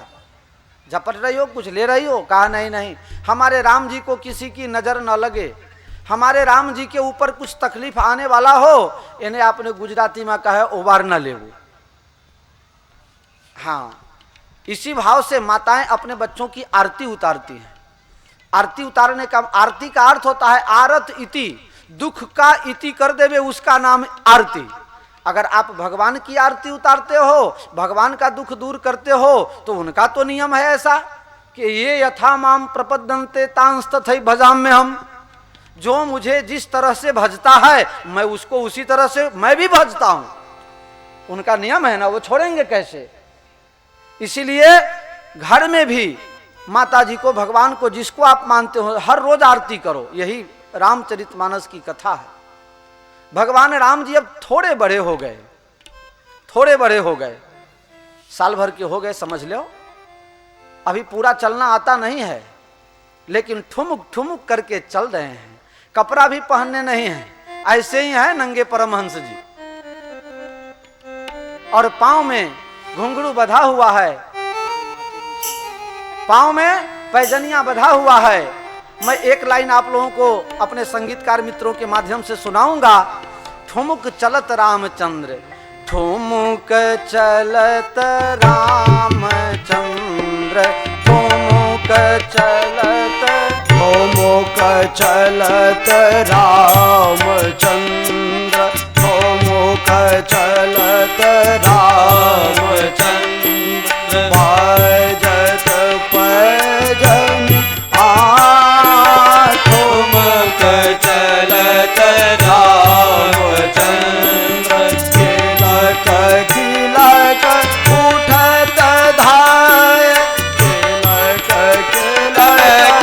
झपट रही हो, कुछ ले रही हो? कहा नहीं नहीं, हमारे राम जी को किसी की नजर न लगे, हमारे राम जी के ऊपर कुछ तकलीफ आने वाला हो, इन्हें आपने गुजराती में कहा ओबार न ले। हाँ, इसी भाव से माताएं अपने बच्चों की आरती उतारती हैं। आरती उतारने का, आरती का अर्थ होता है आरत इति, दुख का इति कर देवे उसका नाम आरती। अगर आप भगवान की आरती उतारते हो, भगवान का दुख दूर करते हो, तो उनका तो नियम है ऐसा कि ये यथा माम प्रपद्यन्ते तांस तथै भजाम्य हम। जो मुझे जिस तरह से भजता है मैं उसको उसी तरह से मैं भी भजता हूं। उनका नियम है ना, वो छोड़ेंगे कैसे? इसीलिए घर में भी माता जी को, भगवान को, जिसको आप मानते हो, हर रोज आरती करो। यही रामचरितमानस की कथा है। भगवान राम जी अब थोड़े बड़े हो गए, थोड़े बड़े हो गए, साल भर के हो गए समझ लो। अभी पूरा चलना आता नहीं है, लेकिन ठुमुक ठुमुक करके चल रहे हैं। कपड़ा भी पहनने नहीं है, ऐसे ही है नंगे परमहंस जी। और पांव में घुंघरू बंधा हुआ है, पांव में पैजनिया बंधा हुआ है। मैं एक लाइन आप लोगों को अपने संगीतकार मित्रों के माध्यम से सुनाऊंगा। ठुमुक चलत रामचंद्र, ठुमुक चलत रामचंद्र, ठुमुक चलत, ठुमुक चलत रामचंद्र, ठुमुक चलत रामचंद्र। बाजत पैजनी ठुमुक चलत रामचंद्र। तिलक तिलक उठत धाय, तिलक तिलक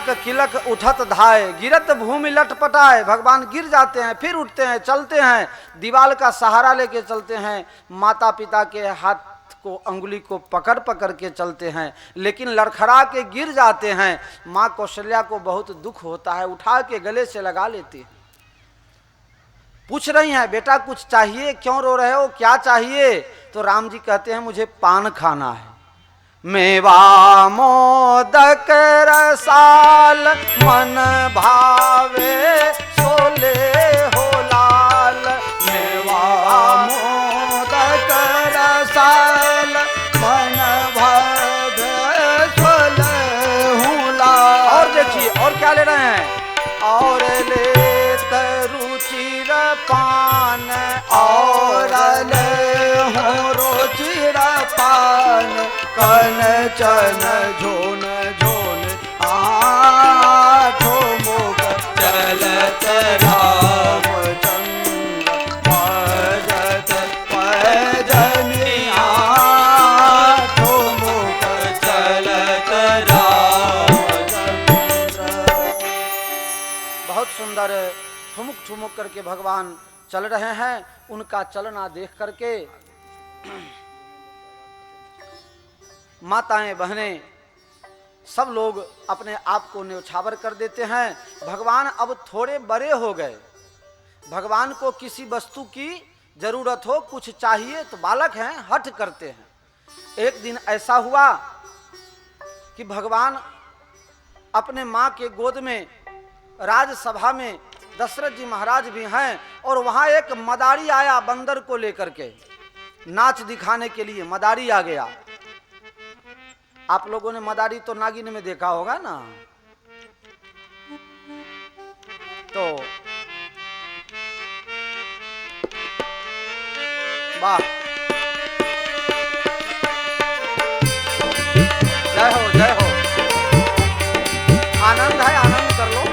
तिलक किलक उठत धाय, गिरत भूमि लटपटाए। भगवान गिर जाते हैं, फिर उठते हैं, चलते हैं, दीवाल का सहारा लेके चलते हैं, माता पिता के हाथ को अंगुली को पकड़ पकड़ के चलते हैं, लेकिन लड़खड़ा के गिर जाते हैं। माँ कौशल्या को बहुत दुख होता है, उठा के गले से लगा लेती है। पूछ रही हैं, बेटा कुछ चाहिए, क्यों रो रहे हो, क्या चाहिए? तो राम जी कहते हैं, मुझे पान खाना है। मेवा मोदक रसाल मन भावे सोले हो लाल। मेवा मोदक रसाल मन भावे सोले हो लाल। और देखिए और क्या ले रहे हैं, और ले रुचिर पान, और ले हो रुचिर पान, कन चन झोन झोन आठो मुख चलत रामचंद्र भजत भजनि आठो मुख चलत रामचंद्र। बहुत सुंदर ठुमुक ठुमुक करके भगवान चल रहे हैं। उनका चलना देख करके माताएं बहनें सब लोग अपने आप को न्यौछावर कर देते हैं। भगवान अब थोड़े बड़े हो गए, भगवान को किसी वस्तु की जरूरत हो, कुछ चाहिए तो बालक हैं, हठ करते हैं। एक दिन ऐसा हुआ कि भगवान अपने माँ के गोद में राजसभा में, दशरथ जी महाराज भी हैं, और वहां एक मदारी आया बंदर को लेकर के, नाच दिखाने के लिए मदारी आ गया। आप लोगों ने मदारी तो नागिन में देखा होगा ना, तो वाह, जय हो जय हो, आनंद है, आनंद कर लो।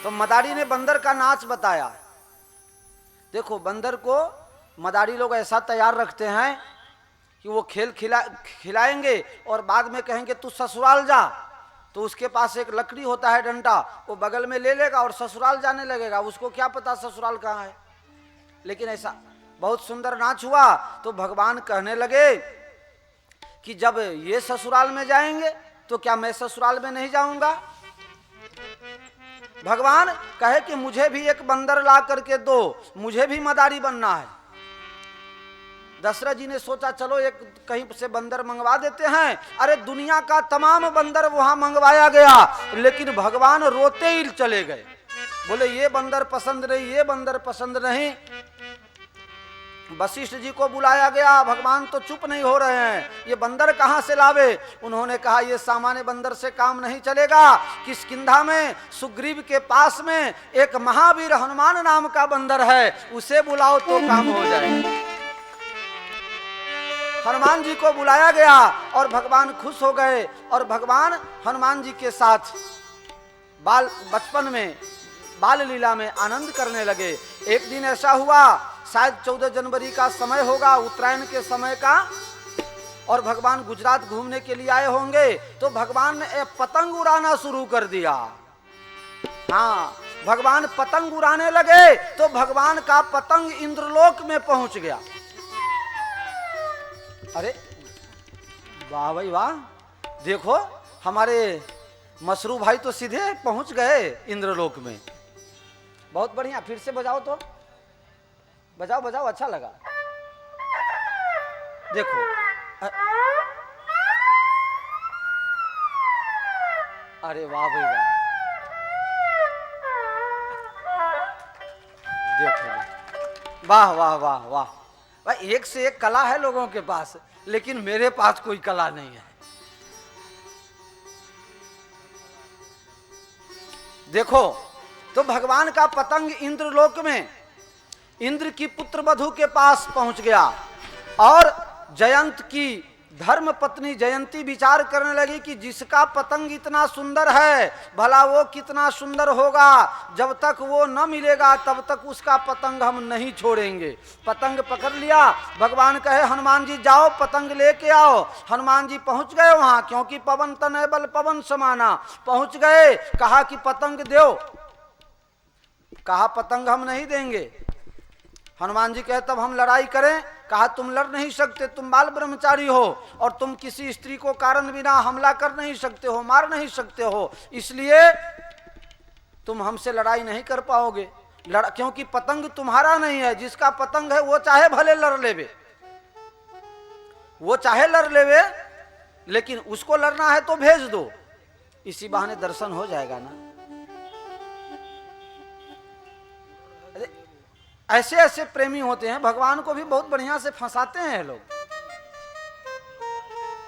तो मदारी ने बंदर का नाच बताया। देखो बंदर को मदारी लोग ऐसा तैयार रखते हैं कि वो खेल खिलाएंगे और बाद में कहेंगे तू ससुराल जा, तो उसके पास एक लकड़ी होता है डंडा, वो बगल में ले लेगा और ससुराल जाने लगेगा। उसको क्या पता ससुराल कहाँ है। लेकिन ऐसा बहुत सुंदर नाच हुआ तो भगवान कहने लगे कि जब ये ससुराल में जाएंगे तो क्या मैं ससुराल में नहीं जाऊंगा। भगवान कहे कि मुझे भी एक बंदर ला करके दो, मुझे भी मदारी बनना है। दशरथ जी ने सोचा चलो एक कहीं से बंदर मंगवा देते हैं। अरे दुनिया का तमाम बंदर वहां मंगवाया गया, लेकिन भगवान रोते ही चले गए। बोले ये बंदर पसंद नहीं, ये बंदर पसंद नहीं। वशिष्ठ जी को बुलाया गया, भगवान तो चुप नहीं हो रहे हैं, ये बंदर कहां से लावे। उन्होंने कहा ये सामान्य बंदर से काम नहीं चलेगा। किष्किंधा में सुग्रीव के पास में एक महावीर हनुमान नाम का बंदर है, उसे बुलाओ तो काम हो जाएगा। हनुमान जी को बुलाया गया और भगवान खुश हो गए और भगवान हनुमान जी के साथ बचपन में बाल लीला में आनंद करने लगे। एक दिन ऐसा हुआ, शायद 14 जनवरी का समय होगा, उत्तरायण के समय का, और भगवान गुजरात घूमने के लिए आए होंगे। तो भगवान ने पतंग उड़ाना शुरू कर दिया। हाँ, भगवान पतंग उड़ाने लगे तो भगवान का पतंग इंद्रलोक में पहुंच गया। अरे वाह भाई वाह, देखो हमारे मसरू भाई तो सीधे पहुंच गए इंद्रलोक में। बहुत बढ़िया, फिर से बजाओ तो, बजाओ बजाओ, अच्छा लगा। देखो अरे वाह भाई वाह, देखो वाह वाह वाह वाह भाई, एक से एक कला है लोगों के पास, लेकिन मेरे पास कोई कला नहीं है। देखो तो भगवान का पतंग इंद्रलोक में इंद्र की पुत्र वधु के पास पहुंच गया और जयंत की धर्म पत्नी जयंती विचार करने लगी कि जिसका पतंग इतना सुंदर है भला वो कितना सुंदर होगा, जब तक वो न मिलेगा तब तक उसका पतंग हम नहीं छोड़ेंगे। पतंग पकड़ लिया, भगवान कहे हनुमान जी जाओ पतंग लेके आओ। हनुमान जी पहुंच गए वहां, क्योंकि पवन तनय बल पवन समाना, पहुंच गए। कहा कि पतंग दो, कहा पतंग हम नहीं देंगे। हनुमान जी कहे तब हम लड़ाई करें, कहा तुम लड़ नहीं सकते, तुम बाल ब्रह्मचारी हो और तुम किसी स्त्री को कारण बिना हमला कर नहीं सकते हो, मार नहीं सकते हो, इसलिए तुम हमसे लड़ाई नहीं कर पाओगे। क्योंकि पतंग तुम्हारा नहीं है, जिसका पतंग है वो चाहे भले लड़ लेवे, वो चाहे लड़ लेवे, लेकिन उसको लड़ना है तो भेज दो, इसी बहाने दर्शन हो जाएगा ना। ऐसे ऐसे प्रेमी होते हैं, भगवान को भी बहुत बढ़िया से फंसाते हैं लोग।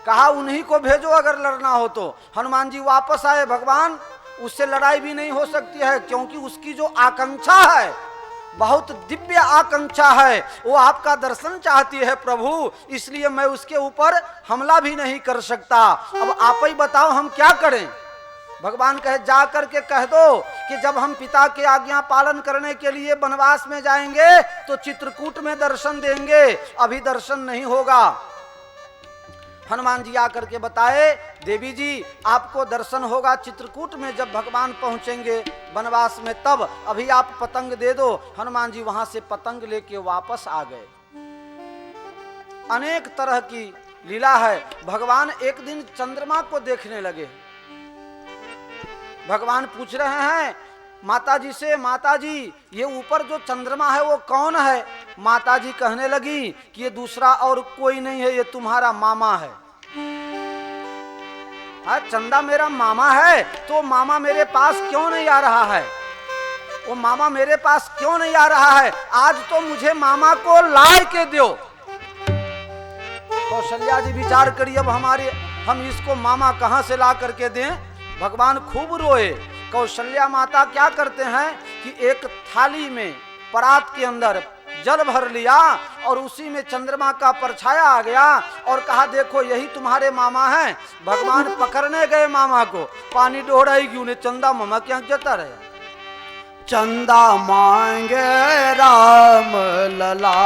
कहा उन्हीं को भेजो अगर लड़ना हो तो। हनुमान जी वापस आए, भगवान उससे लड़ाई भी नहीं हो सकती है, क्योंकि उसकी जो आकांक्षा है बहुत दिव्य आकांक्षा है, वो आपका दर्शन चाहती है प्रभु, इसलिए मैं उसके ऊपर हमला भी नहीं कर सकता। अब आप ही बताओ हम क्या करें। भगवान कहे जा करके कह दो कि जब हम पिता के आज्ञा पालन करने के लिए वनवास में जाएंगे तो चित्रकूट में दर्शन देंगे, अभी दर्शन नहीं होगा। हनुमान जी आकर के बताए देवी जी आपको दर्शन होगा चित्रकूट में, जब भगवान पहुंचेंगे वनवास में तब, अभी आप पतंग दे दो। हनुमान जी वहां से पतंग लेके वापस आ गए। अनेक तरह की लीला है। भगवान एक दिन चंद्रमा को देखने लगे। भगवान पूछ रहे हैं माता जी से, माता जी ये ऊपर जो चंद्रमा है वो कौन है। माता जी कहने लगी कि ये दूसरा और कोई नहीं है, ये तुम्हारा मामा है। चंदा मेरा मामा है, तो मामा मेरे पास क्यों नहीं आ रहा है, वो मामा मेरे पास क्यों नहीं आ रहा है, आज तो मुझे मामा को ला के दो। कौशल्या जी विचार करिए, अब हम इसको मामा कहां से ला करके दें। भगवान खूब रोए। कौशल्या माता क्या करते हैं कि एक थाली में परात के अंदर जल भर लिया और उसी में चंद्रमा का परछाया आ गया और कहा देखो यही तुम्हारे मामा हैं। भगवान पकड़ने गए मामा को, पानी डोड़ाई उन्हें चंदा मामा क्या जता रहे। चंदा मांगे राम लला,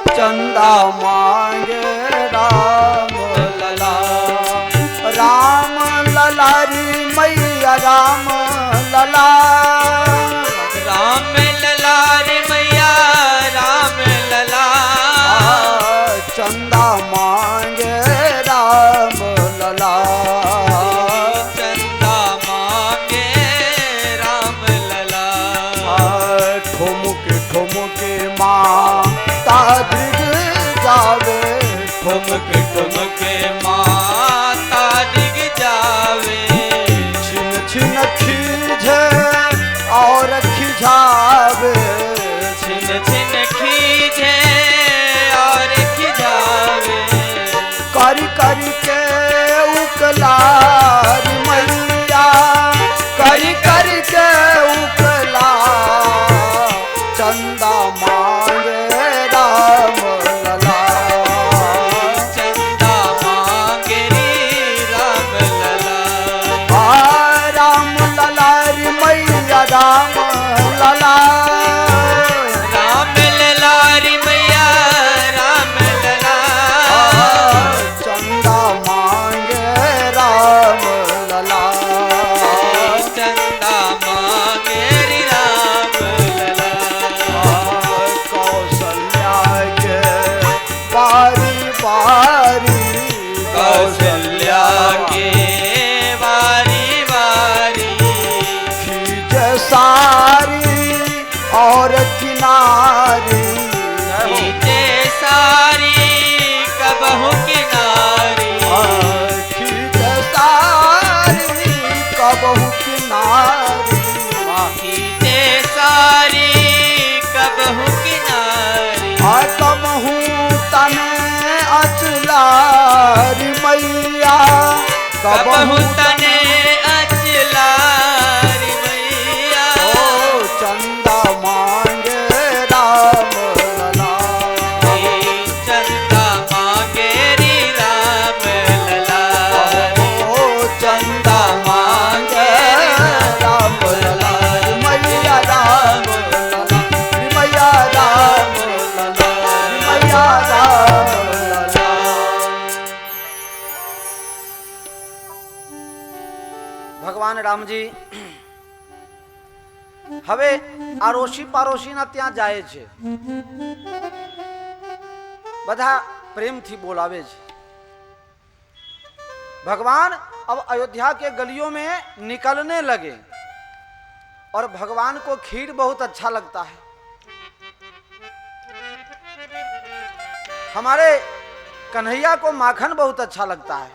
चंदा मांगे राम लला, राम लला री मैया राम लला, राम लला रे मैया राम लला, चंदा मांगे राम लला, चंदा मांगे राम लला, ठुमुक ठुमुक माता दिग जावे, ठुमक ठुमक माता दिग जावे, छिन छिन खींचे और खिझावे, छिन छिन खींचे और खिझावे, करी करी के उकलार मैया, करी करी के उकला, चंदा मांगे राम लला, चंदा मांगे राम लला, राम लला री मैया राम लला, राम लला रे मैया राम लला, चंदा मांगे राम लला, चंदा मांगे राम लला, कौशल्या के बारी बारी, कौशल्या के बारी बारी, खींचे सार कबहू तने अचलारी मैया ओ चंदा मांगे राम लला चंदा मांगे री राम लला ओ चंदा मांगे राम लला मैया राम लला मैया राम लला मैया राम लला। ભગવાન રામજી હવે આરોશી પારોશીના ત્યાં જાય છે, બધા પ્રેમથી બોલાવે છે। भगवान अब अयोध्या के गलियों में निकलने लगे और भगवान को खीर बहुत अच्छा लगता है। हमारे कन्हैया को माखन बहुत अच्छा लगता है,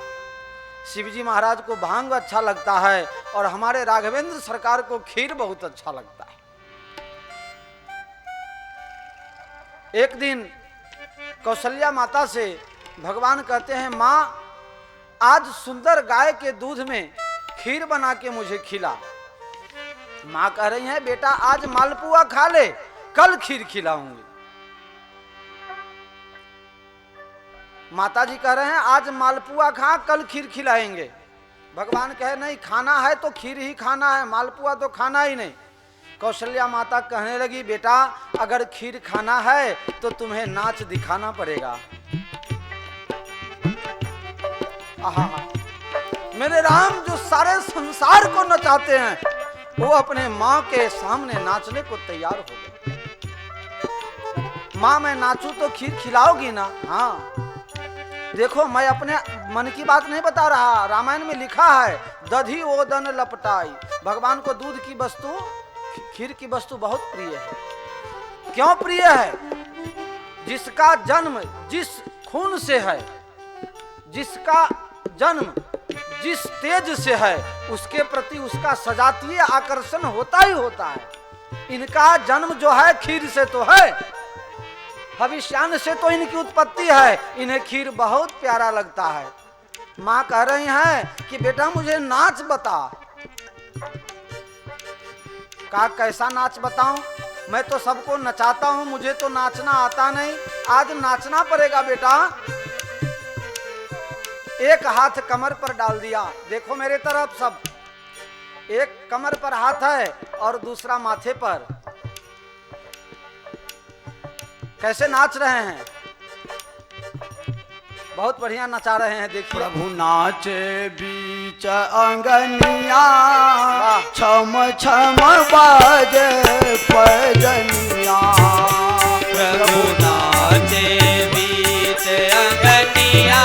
शिवजी महाराज को भांग अच्छा लगता है और हमारे राघवेंद्र सरकार को खीर बहुत अच्छा लगता है। एक दिन कौशल्या माता से भगवान कहते हैं, माँ आज सुंदर गाय के दूध में खीर बना के मुझे खिला। माँ कह रही है, बेटा आज मालपुआ खा ले, कल खीर खिलाऊंगी। माता जी कह रहे हैं आज मालपुआ खा, कल खीर खिलाएंगे। भगवान कहे नहीं, खाना है तो खीर ही खाना है, मालपुआ तो खाना ही नहीं। कौशल्या माता कहने लगी, बेटा अगर खीर खाना है तो तुम्हें नाच दिखाना पड़ेगा। आहा, मेरे राम जो सारे संसार को नचाते हैं, वो अपने माँ के सामने नाचने को तैयार हो गए। माँ मैं नाचूं तो खीर खिलाओगी ना? हाँ देखो, मैं अपने मन की बात नहीं बता रहा, रामायण में लिखा है, दधी ओदन लपटाई। भगवान को दूध की वस्तु, खीर की वस्तु बहुत प्रिय है। क्यों प्रिय है? जिसका जन्म जिस खून से है, जिसका जन्म जिस तेज से है, उसके प्रति उसका सजातीय आकर्षण होता ही होता है। इनका जन्म जो है खीर से तो है, भविष्यान से तो इनकी उत्पत्ति है, इन्हें खीर बहुत प्यारा लगता है। माँ कह रही हैं कि बेटा मुझे नाच बता। कहा कैसा नाच बताऊं? मैं तो सबको नचाता हूं, मुझे तो नाचना आता नहीं, आज नाचना पड़ेगा बेटा। एक हाथ कमर पर डाल दिया, देखो मेरे तरफ सब, एक कमर पर हाथ है और दूसरा माथे पर। कैसे नाच रहे हैं, बहुत बढ़िया नचा रहे हैं। देखिए प्रभु नाचे बीच अंगनिया, छम छम बाजे पैजनिया। प्रभु नाचे बीच अंगनिया,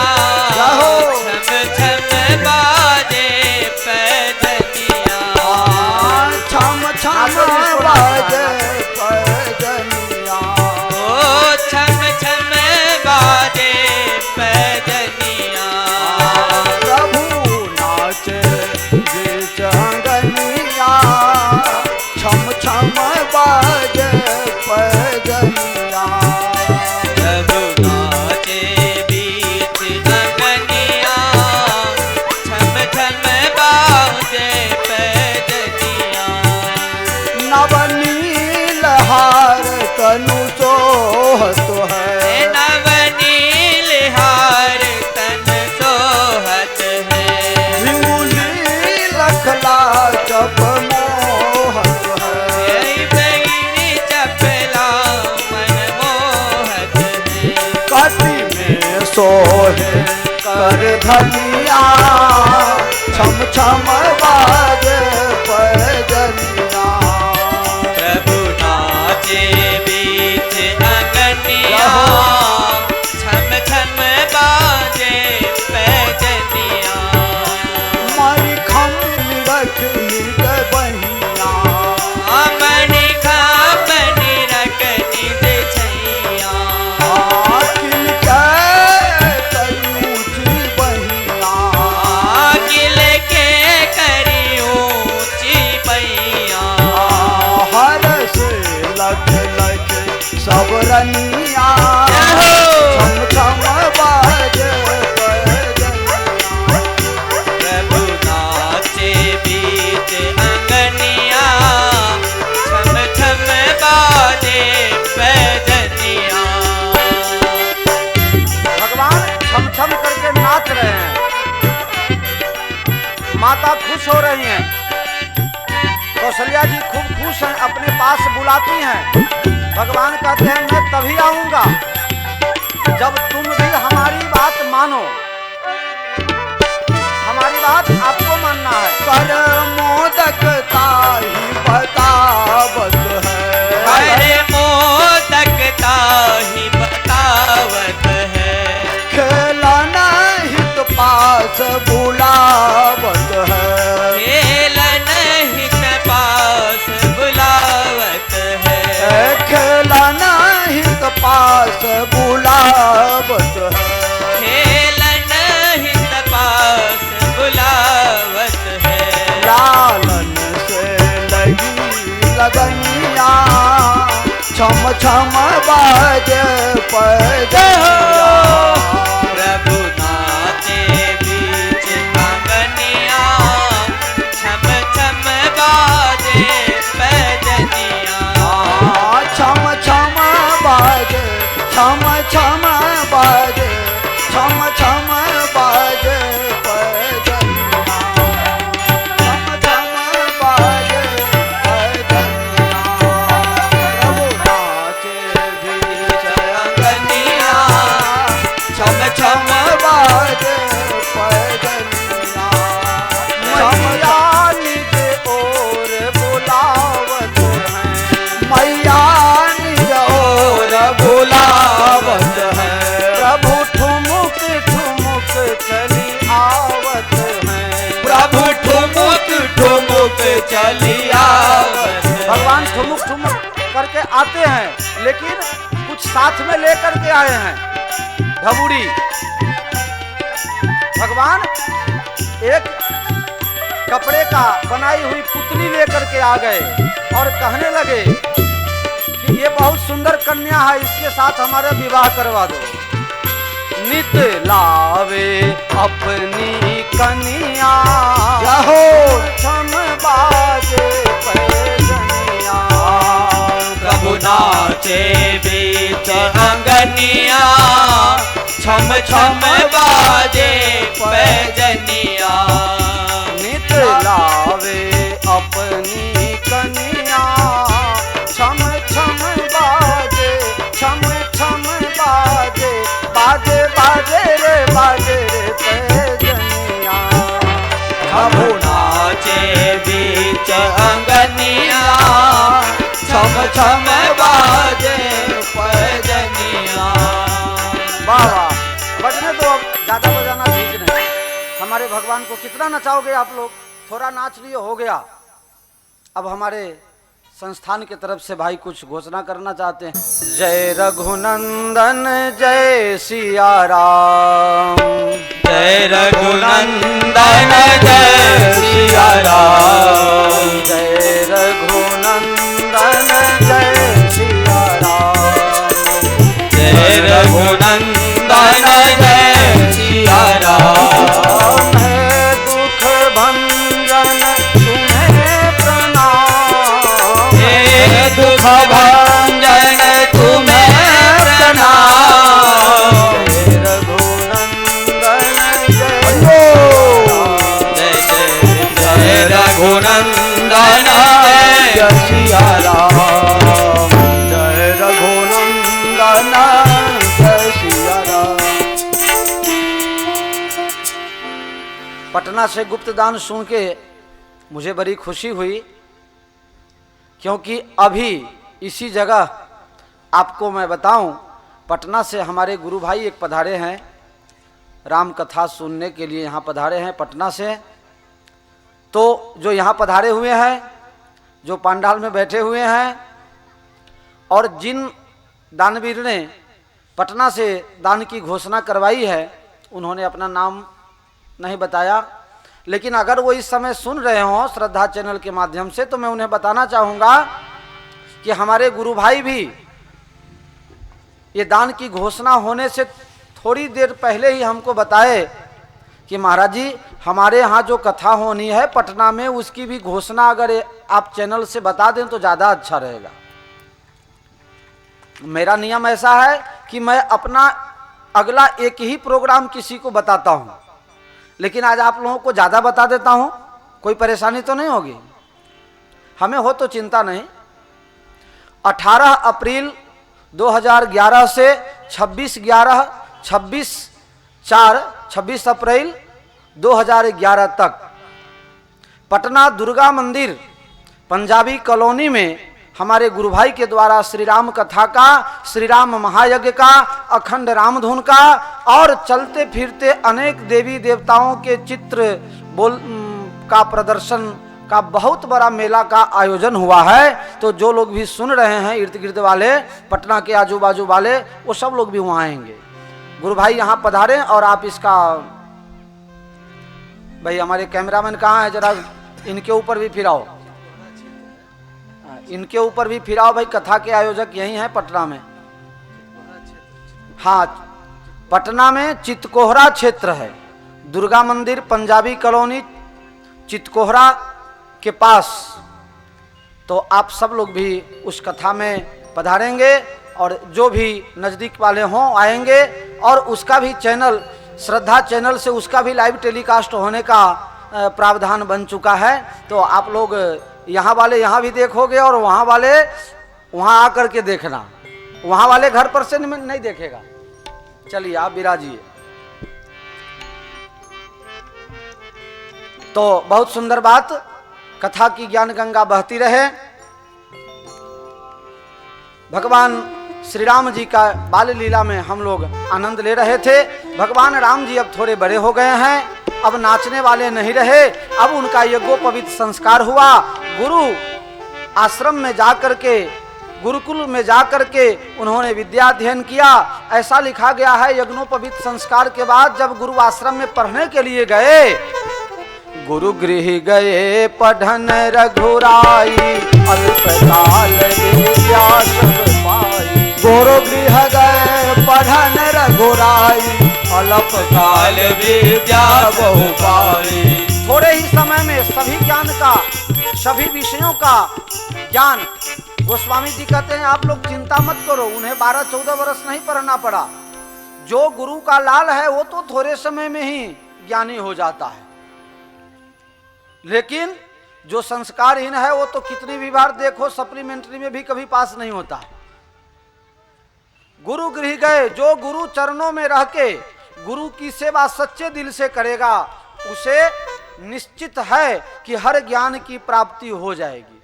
छम छम बाजे पैजनिया। छम छम बाजे पैजनिया, ओ छम छम बाजे पैजनिया। प्रभु नाचे बीच अंगनिया, छम छम बाजे पैजनिया। प्रभु नाचे बीच अंगनिया, छम छम बाजे पैजनिया। नवनील हार तनु सोहत है, नवनील हार तन सोहत है। हिंगुली लखला चप मोहत है, बैरी चपला मन मोहत है। कटी में सोहे कर धनिया, छम छम बाजे पैजनिया। प्रभु नाचे बीच अंगनिया, छम छम बाजे पैजनिया। मारी खम रख निज बहिया, मणि खापनि रख निज छैया। आखिल के तयूची बहिया, किल के करी ऊंची पैया। हर से लख लख सब रनिया। जय हो माता खुश हो रही हैं, कौशल्या जी खूब खुश हैं, अपने पास बुलाती हैं। भगवान कहते हैं मैं तभी आऊंगा जब तुम भी हमारी बात मानो। हमारी बात आपको मानना है। कर मोदकता ही बतावत है, अरे मोदकता ही बतावत है, खेलना हित पास बुलावत है, खेलन हित पास बुलावत है, खेलना हित पास बुलावत है, खेलन हित पास बुलावत है। लालन से लगी लगनिया, छम छम बाजे पैजनिया, प्रभु नाचे बीच आंगनिया, छम छम बाजे पैजनिया, छम छम बाजे, छम छम बाजे, छम छम बाजे पैजनिया, छम छम बाजे पैजनिया, प्रभु नाचे बीच अंगनिया, छम छम बाजे पैजनिया, मैया निज ओर बुलावत हैं, मैया निज ओर बुलावत है, प्रभु ठुमुक ठुमुक चली आवत हैं। प्रभु ठुमुक ठुमुक चली आवत है। भगवान ठुमुक ठुमुक करके आते हैं, लेकिन कुछ साथ में लेकर के आए हैं। ढबूड़ी भगवान एक कपड़े का बनाई हुई पुतली लेकर के आ गए और कहने लगे कि ये बहुत सुंदर कन्या है, इसके साथ हमारा विवाह करवा दो। नित लावे अपनी कन्या, रहो छम बाजे पैजनिया, प्रभु नाचे बीच अंगनिया, छम छम बाजे पैजनिया, नित लावे अपनी कन्या, छम छम बाजे, छम छम बाजे, बाजे बाजे रे पैजनिया। प्रभु नाचे बीच अंगनिया, छम छम बाजे पैजनिया। बाबा बजने तो अब ज्यादा बजाना ठीक नहीं। हमारे भगवान को कितना नचाओगे आप लोग? थोड़ा नाच लिए हो गया। अब हमारे संस्थान की तरफ से भाई कुछ घोषणा करना चाहते हैं। जय रघुनंदन जय सिया राम, जय रघुनंदन जय सिया राम, जय रघुनंदन जय सिया राम, जय रघुनंदन जय सिया राम। है दुख भंजन तुम्हें प्रणाम, हे दुख भंजन तुम्हें प्रणाम, जय रघुनंदन जय जय रघुनंदन जय सिया राम, जय रघुनंदन जय सिया राम। पटना से गुप्त दान सुन के मुझे बड़ी खुशी हुई, क्योंकि अभी इसी जगह आपको मैं बताऊं, पटना से हमारे गुरु भाई एक पधारे हैं, राम कथा सुनने के लिए यहाँ पधारे हैं पटना से। तो जो यहाँ पधारे हुए हैं, जो पंडाल में बैठे हुए हैं, और जिन दानवीर ने पटना से दान की घोषणा करवाई है, उन्होंने अपना नाम नहीं बताया, लेकिन अगर वो इस समय सुन रहे हों श्रद्धा चैनल के माध्यम से, तो मैं उन्हें बताना चाहूँगा कि हमारे गुरु भाई भी ये दान की घोषणा होने से थोड़ी देर पहले ही हमको बताए कि महाराज जी हमारे यहाँ जो कथा होनी है पटना में, उसकी भी घोषणा अगर आप चैनल से बता दें तो ज़्यादा अच्छा रहेगा। मेरा नियम ऐसा है कि मैं अपना अगला एक ही प्रोग्राम किसी को बताता हूँ। लेकिन आज आप लोगों को ज़्यादा बता देता हूँ, कोई परेशानी तो नहीं होगी, हमें हो तो चिंता नहीं। 18 अप्रैल 2011 से 26 अप्रैल 2011 तक पटना दुर्गा मंदिर पंजाबी कॉलोनी में हमारे गुरु भाई के द्वारा श्री राम कथा का, श्री राम महायज्ञ का, अखंड रामधुन का और चलते फिरते अनेक देवी देवताओं के चित्र का प्रदर्शन का बहुत बड़ा मेला का आयोजन हुआ है। तो जो लोग भी सुन रहे हैं इर्द गिर्द वाले, पटना के आजू बाजू वाले, वो सब लोग भी वहाँ आएंगे। गुरु भाई यहाँ पधारें और आप इसका, भाई हमारे कैमरामैन कहाँ है, जरा इनके ऊपर भी फिराओ, इनके ऊपर भी फिराओ भाई। कथा के आयोजक यही हैं पटना में। हाँ, पटना में चितकोहरा क्षेत्र है, दुर्गा मंदिर पंजाबी कॉलोनी चितकोहरा के पास। तो आप सब लोग भी उस कथा में पधारेंगे और जो भी नज़दीक वाले हों आएंगे। और उसका भी चैनल, श्रद्धा चैनल से उसका भी लाइव टेलीकास्ट होने का प्रावधान बन चुका है। तो आप लोग यहाँ वाले यहाँ भी देखोगे और वहाँ वाले वहाँ आकर के देखना, वहाँ वाले घर पर से नहीं देखेगा। चलिए आप विराजिए। तो बहुत सुंदर बात, कथा की ज्ञान गंगा बहती रहे। भगवान श्री राम जी का बाल लीला में हम लोग आनंद ले रहे थे। भगवान राम जी अब थोड़े बड़े हो गए हैं, अब नाचने वाले नहीं रहे। अब उनका यज्ञोपवीत संस्कार हुआ। गुरु आश्रम में जाकर के, गुरुकुल में जाकर के उन्होंने विद्या अध्ययन किया। ऐसा लिखा गया है, यज्ञोपवीत संस्कार के बाद जब गुरु आश्रम में पढ़ने के लिए गए, गुरु गृह गए पढ़न रघुराई, अल्पकाल विद्या सब पाई। गुरु गृह गए पढ़न रघुराई, अल्पकाल विद्या बहु पाई। थोड़े ही समय में सभी ज्ञान का, सभी विषयों का ज्ञान। गोस्वामी जी कहते हैं आप लोग चिंता मत करो, उन्हें 12-14 वर्ष नहीं पढ़ना पड़ा। जो गुरु का लाल है वो तो थोड़े समय में ही ज्ञानी हो जाता है, लेकिन जो संस्कारहीन है वो तो कितनी भी बार देखो सप्लीमेंट्री में भी कभी पास नहीं होता है। गुरु गृह गए, जो गुरु चरणों में रह के गुरु की सेवा सच्चे दिल से करेगा, उसे निश्चित है कि हर ज्ञान की प्राप्ति हो जाएगी।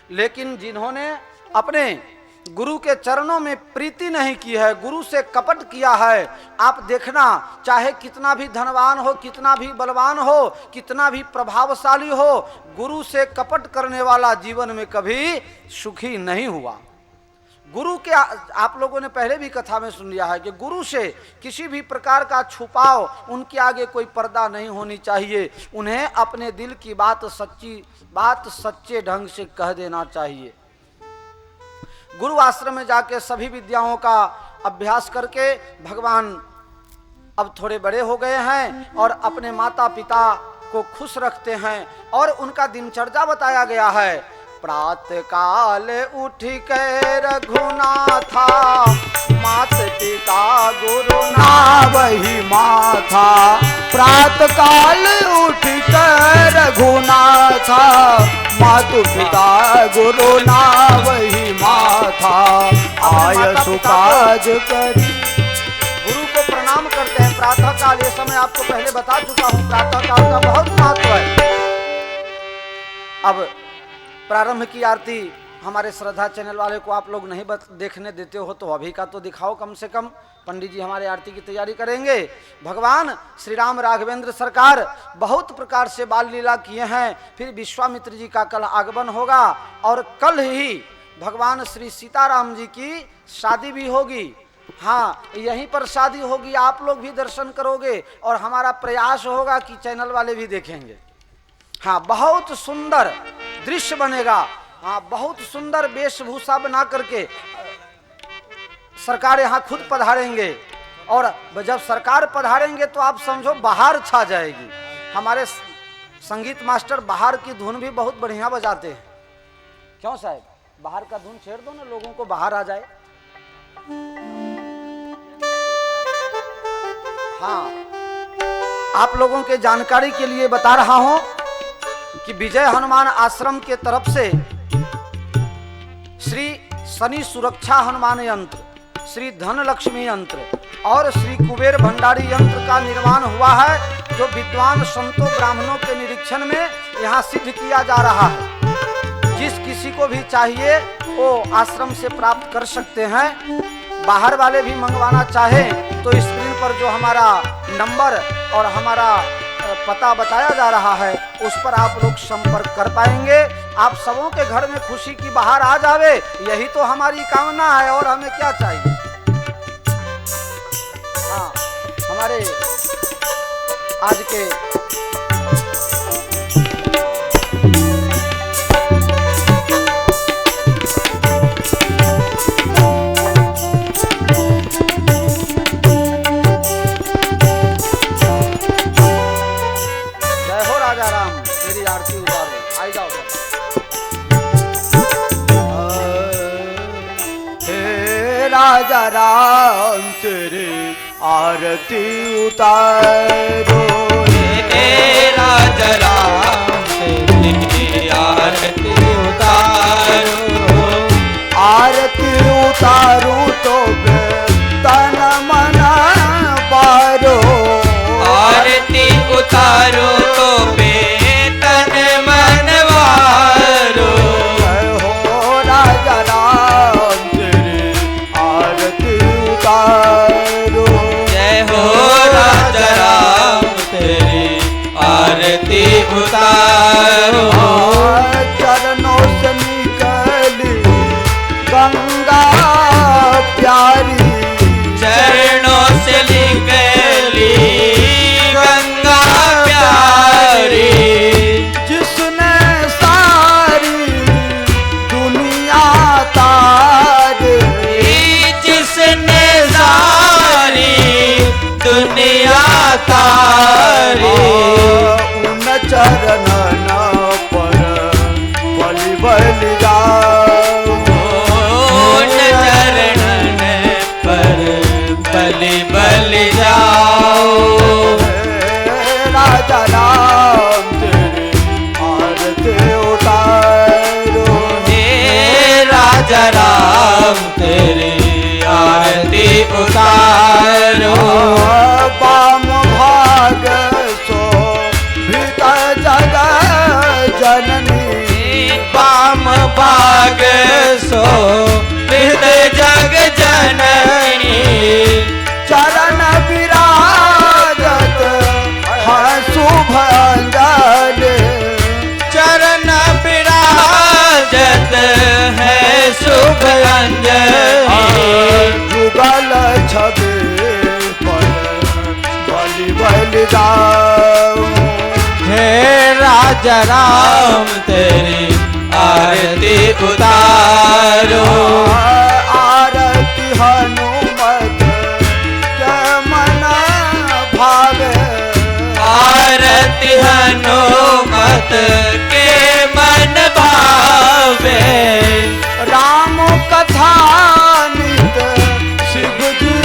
लेकिन जिन्होंने अपने गुरु के चरणों में प्रीति नहीं की है, गुरु से कपट किया है, आप देखना चाहे कितना भी धनवान हो, कितना भी बलवान हो, कितना भी प्रभावशाली हो, गुरु से कपट करने वाला जीवन में कभी सुखी नहीं हुआ। गुरु के, आप लोगों ने पहले भी कथा में सुन लिया है कि गुरु से किसी भी प्रकार का छुपाव, उनके आगे कोई पर्दा नहीं होनी चाहिए। उन्हें अपने दिल की बात, सच्ची बात सच्चे ढंग से कह देना चाहिए। गुरु आश्रम में जाके सभी विद्याओं का अभ्यास करके भगवान अब थोड़े बड़े हो गए हैं और अपने माता पिता को खुश रखते हैं। और उनका दिनचर्या बताया गया है, प्रातः काल उठ के रघुनाथा, मात पिता गुरु ना वही माथा। प्रातः काल उठ कर रघुनाथा, मातु पिता गुरु ना वही माथा। आय सुकाज करी, गुरु को प्रणाम करते हैं। प्रातः काल, ये समय आपको पहले बता चुका हूँ, प्रातः काल का बहुत महत्व है। अब प्रारंभ की आरती हमारे श्रद्धा चैनल वाले को आप लोग नहीं देखने देते हो, तो अभी का तो दिखाओ कम से कम। पंडित जी हमारे आरती की तैयारी करेंगे। भगवान श्री राम राघवेंद्र सरकार बहुत प्रकार से बाल लीला किए हैं। फिर विश्वामित्र जी का कल आगमन होगा और कल ही भगवान श्री सीताराम जी की शादी भी होगी। हाँ, यहीं पर शादी होगी, आप लोग भी दर्शन करोगे और हमारा प्रयास होगा कि चैनल वाले भी देखेंगे। हाँ, बहुत सुंदर दृश्य बनेगा। हाँ, बहुत सुंदर वेशभूषा बना करके सरकार यहाँ खुद पधारेंगे। और जब सरकार पधारेंगे तो आप समझो बाहर छा जाएगी। हमारे संगीत मास्टर बाहर की धुन भी बहुत बढ़िया बजाते हैं। क्यों साहब, बाहर का धुन छेड़ दो ना, लोगों को बाहर आ जाए। हाँ, आप लोगों के जानकारी के लिए बता रहा हूं कि विजय हनुमान आश्रम के तरफ से श्री शनि सुरक्षा हनुमान यंत्र, श्री धन लक्ष्मी यंत्र और श्री कुबेर भंडारी यंत्र का निर्माण हुआ है, जो विद्वान संतों ब्राह्मणों के निरीक्षण में यहाँ सिद्ध किया जा रहा है। जिस किसी को भी चाहिए वो आश्रम से प्राप्त कर सकते हैं। बाहर वाले भी मंगवाना चाहें तो स्क्रीन पर जो हमारा नंबर और हमारा पता बताया जा रहा है उस पर आप लोग संपर्क कर पाएंगे। आप सबों के घर में खुशी की बहार आ जावे, यही तो हमारी कामना है और हमें क्या चाहिए। हाँ, हमारे आज के आरती उतारो, आई जाओ हे राजा राम तेरी आरती उतारो, हे राजा राम तेरी आरती उतारो, आरती उतारू तो तन मन बारो, आरती उतारो तो उतारो, चरणों से निकली गंगा प्यारी, चरणों से निकली गंगा प्यारी, जिसने सारी दुनिया तारी, जिसने सारी दुनिया तारी, चरण पर बलि बलि जाओ, चरण पर बलि बलि जाओ, राजा राम तेरी आरती उतारो, हे राजा राम तेरी आरती उतारो, बाम भाग जननी, वाम भाग सो हृदय जग जननी, चरण विराजत है शुभ अंजलि, चरण विराजत है शुभ अंजलि, जुगल छवि पर बलि बलि जाओ, हे राजा राम तेरी आरती उतारो, आरती हनुमत के मन भावे, आरती हनुमत के मन भावे, राम कथा नित शिव जी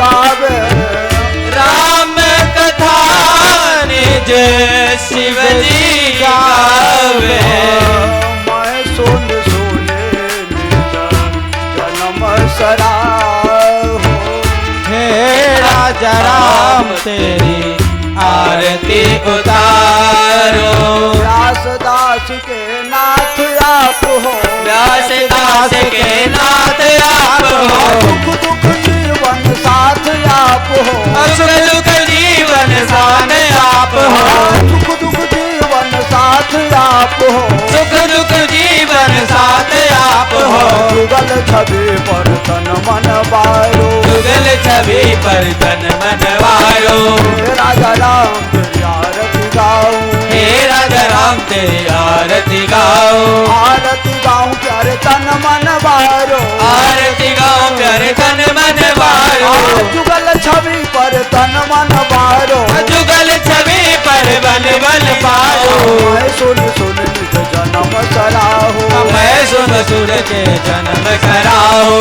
गावे, राम कथा निज शिव जी गावे, मैं सुन सुने नित जन्म सराहो, हे राजा राम तेरी आरती उतारो, व्यास दास के नाथ आप हो, व्यास दास के नाथ आप हो, दुख दुख जीवन साथ आप हो, सुख दुख जीवन साथ आप हो, सुख दुख जीवन साथ आप हो, सुख दुख जीवन साथ आप हो, जुगल छवि पर तन मन बारो, जुगल छवि पर तन मन वारो, राजा राम तेरी आरती गाऊं, हे राजा राम तेरी आरती गाओ, आरती गाऊं प्यारे तन मन बारो, आरती गाओ प्यारे तन मन वारो, जुगल छवि पर तन मन बारो, जुगल छवि पर बल बल पारो, मैं सुन सुन निज जन्म सराहो, मैं सुन सुर के जन्म कराओ,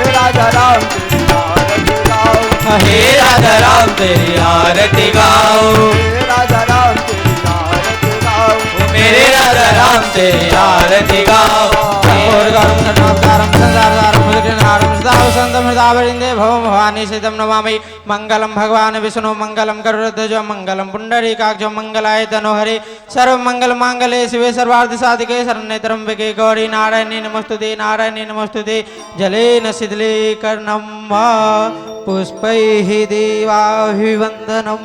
राजा राम तेरी आरती गाऊं, हे राधा राम तेरी आरती गाओ, हे राधा राम तेरी आरती गाओ, मेरे राधा राम तेरी आरती गाओ। भवानी सीतम नमामि मंगलम भगवान विष्णु मंगलम गरुड़ध्वज मंगलम पुंडरीकाक्ष मंगलाय तनोहरि सर्व मंगल मांगल्ये शिवे सर्वार्थ साधिके शरण्ये त्र्यंबके गौरी नारायणी नमस्तुते नारायणी नमस्तुते। जलेन शीतलीकरणं पुष्पैः देवाभिवन्दनं।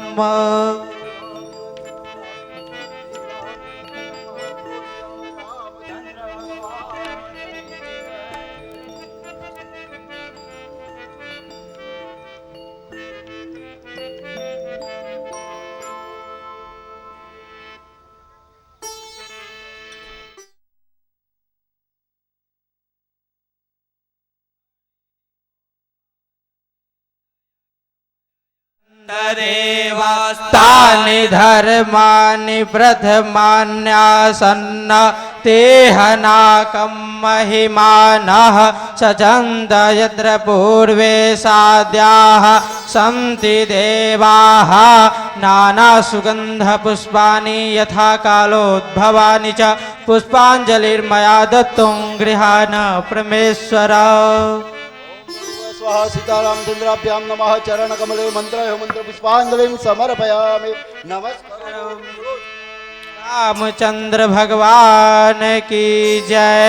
तानि धर्माणि प्रथमान्यासन्न तेहनाकं महिमानः सचन्द यत्र पूर्वे साद्याः सन्ति देवाः नानासुगन्धपुष्पाणि यथा कालोद्भवानि च पुष्पाञ्जलिर्मया दत्तं गृहाण परमेश्वर। स्वाहा सीतारामचंद्राभ्याम नमः। चरण कमले मंत्र मंत्र पुष्पांजलिं समर्पयामि। नमस्कार। रामचंद्र भगवान की जय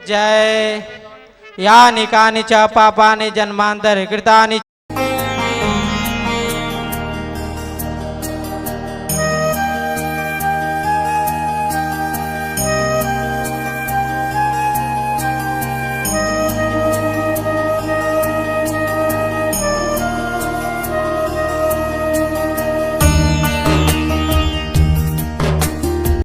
जय। यानि कानि च पापानि जन्मांतर कृतानि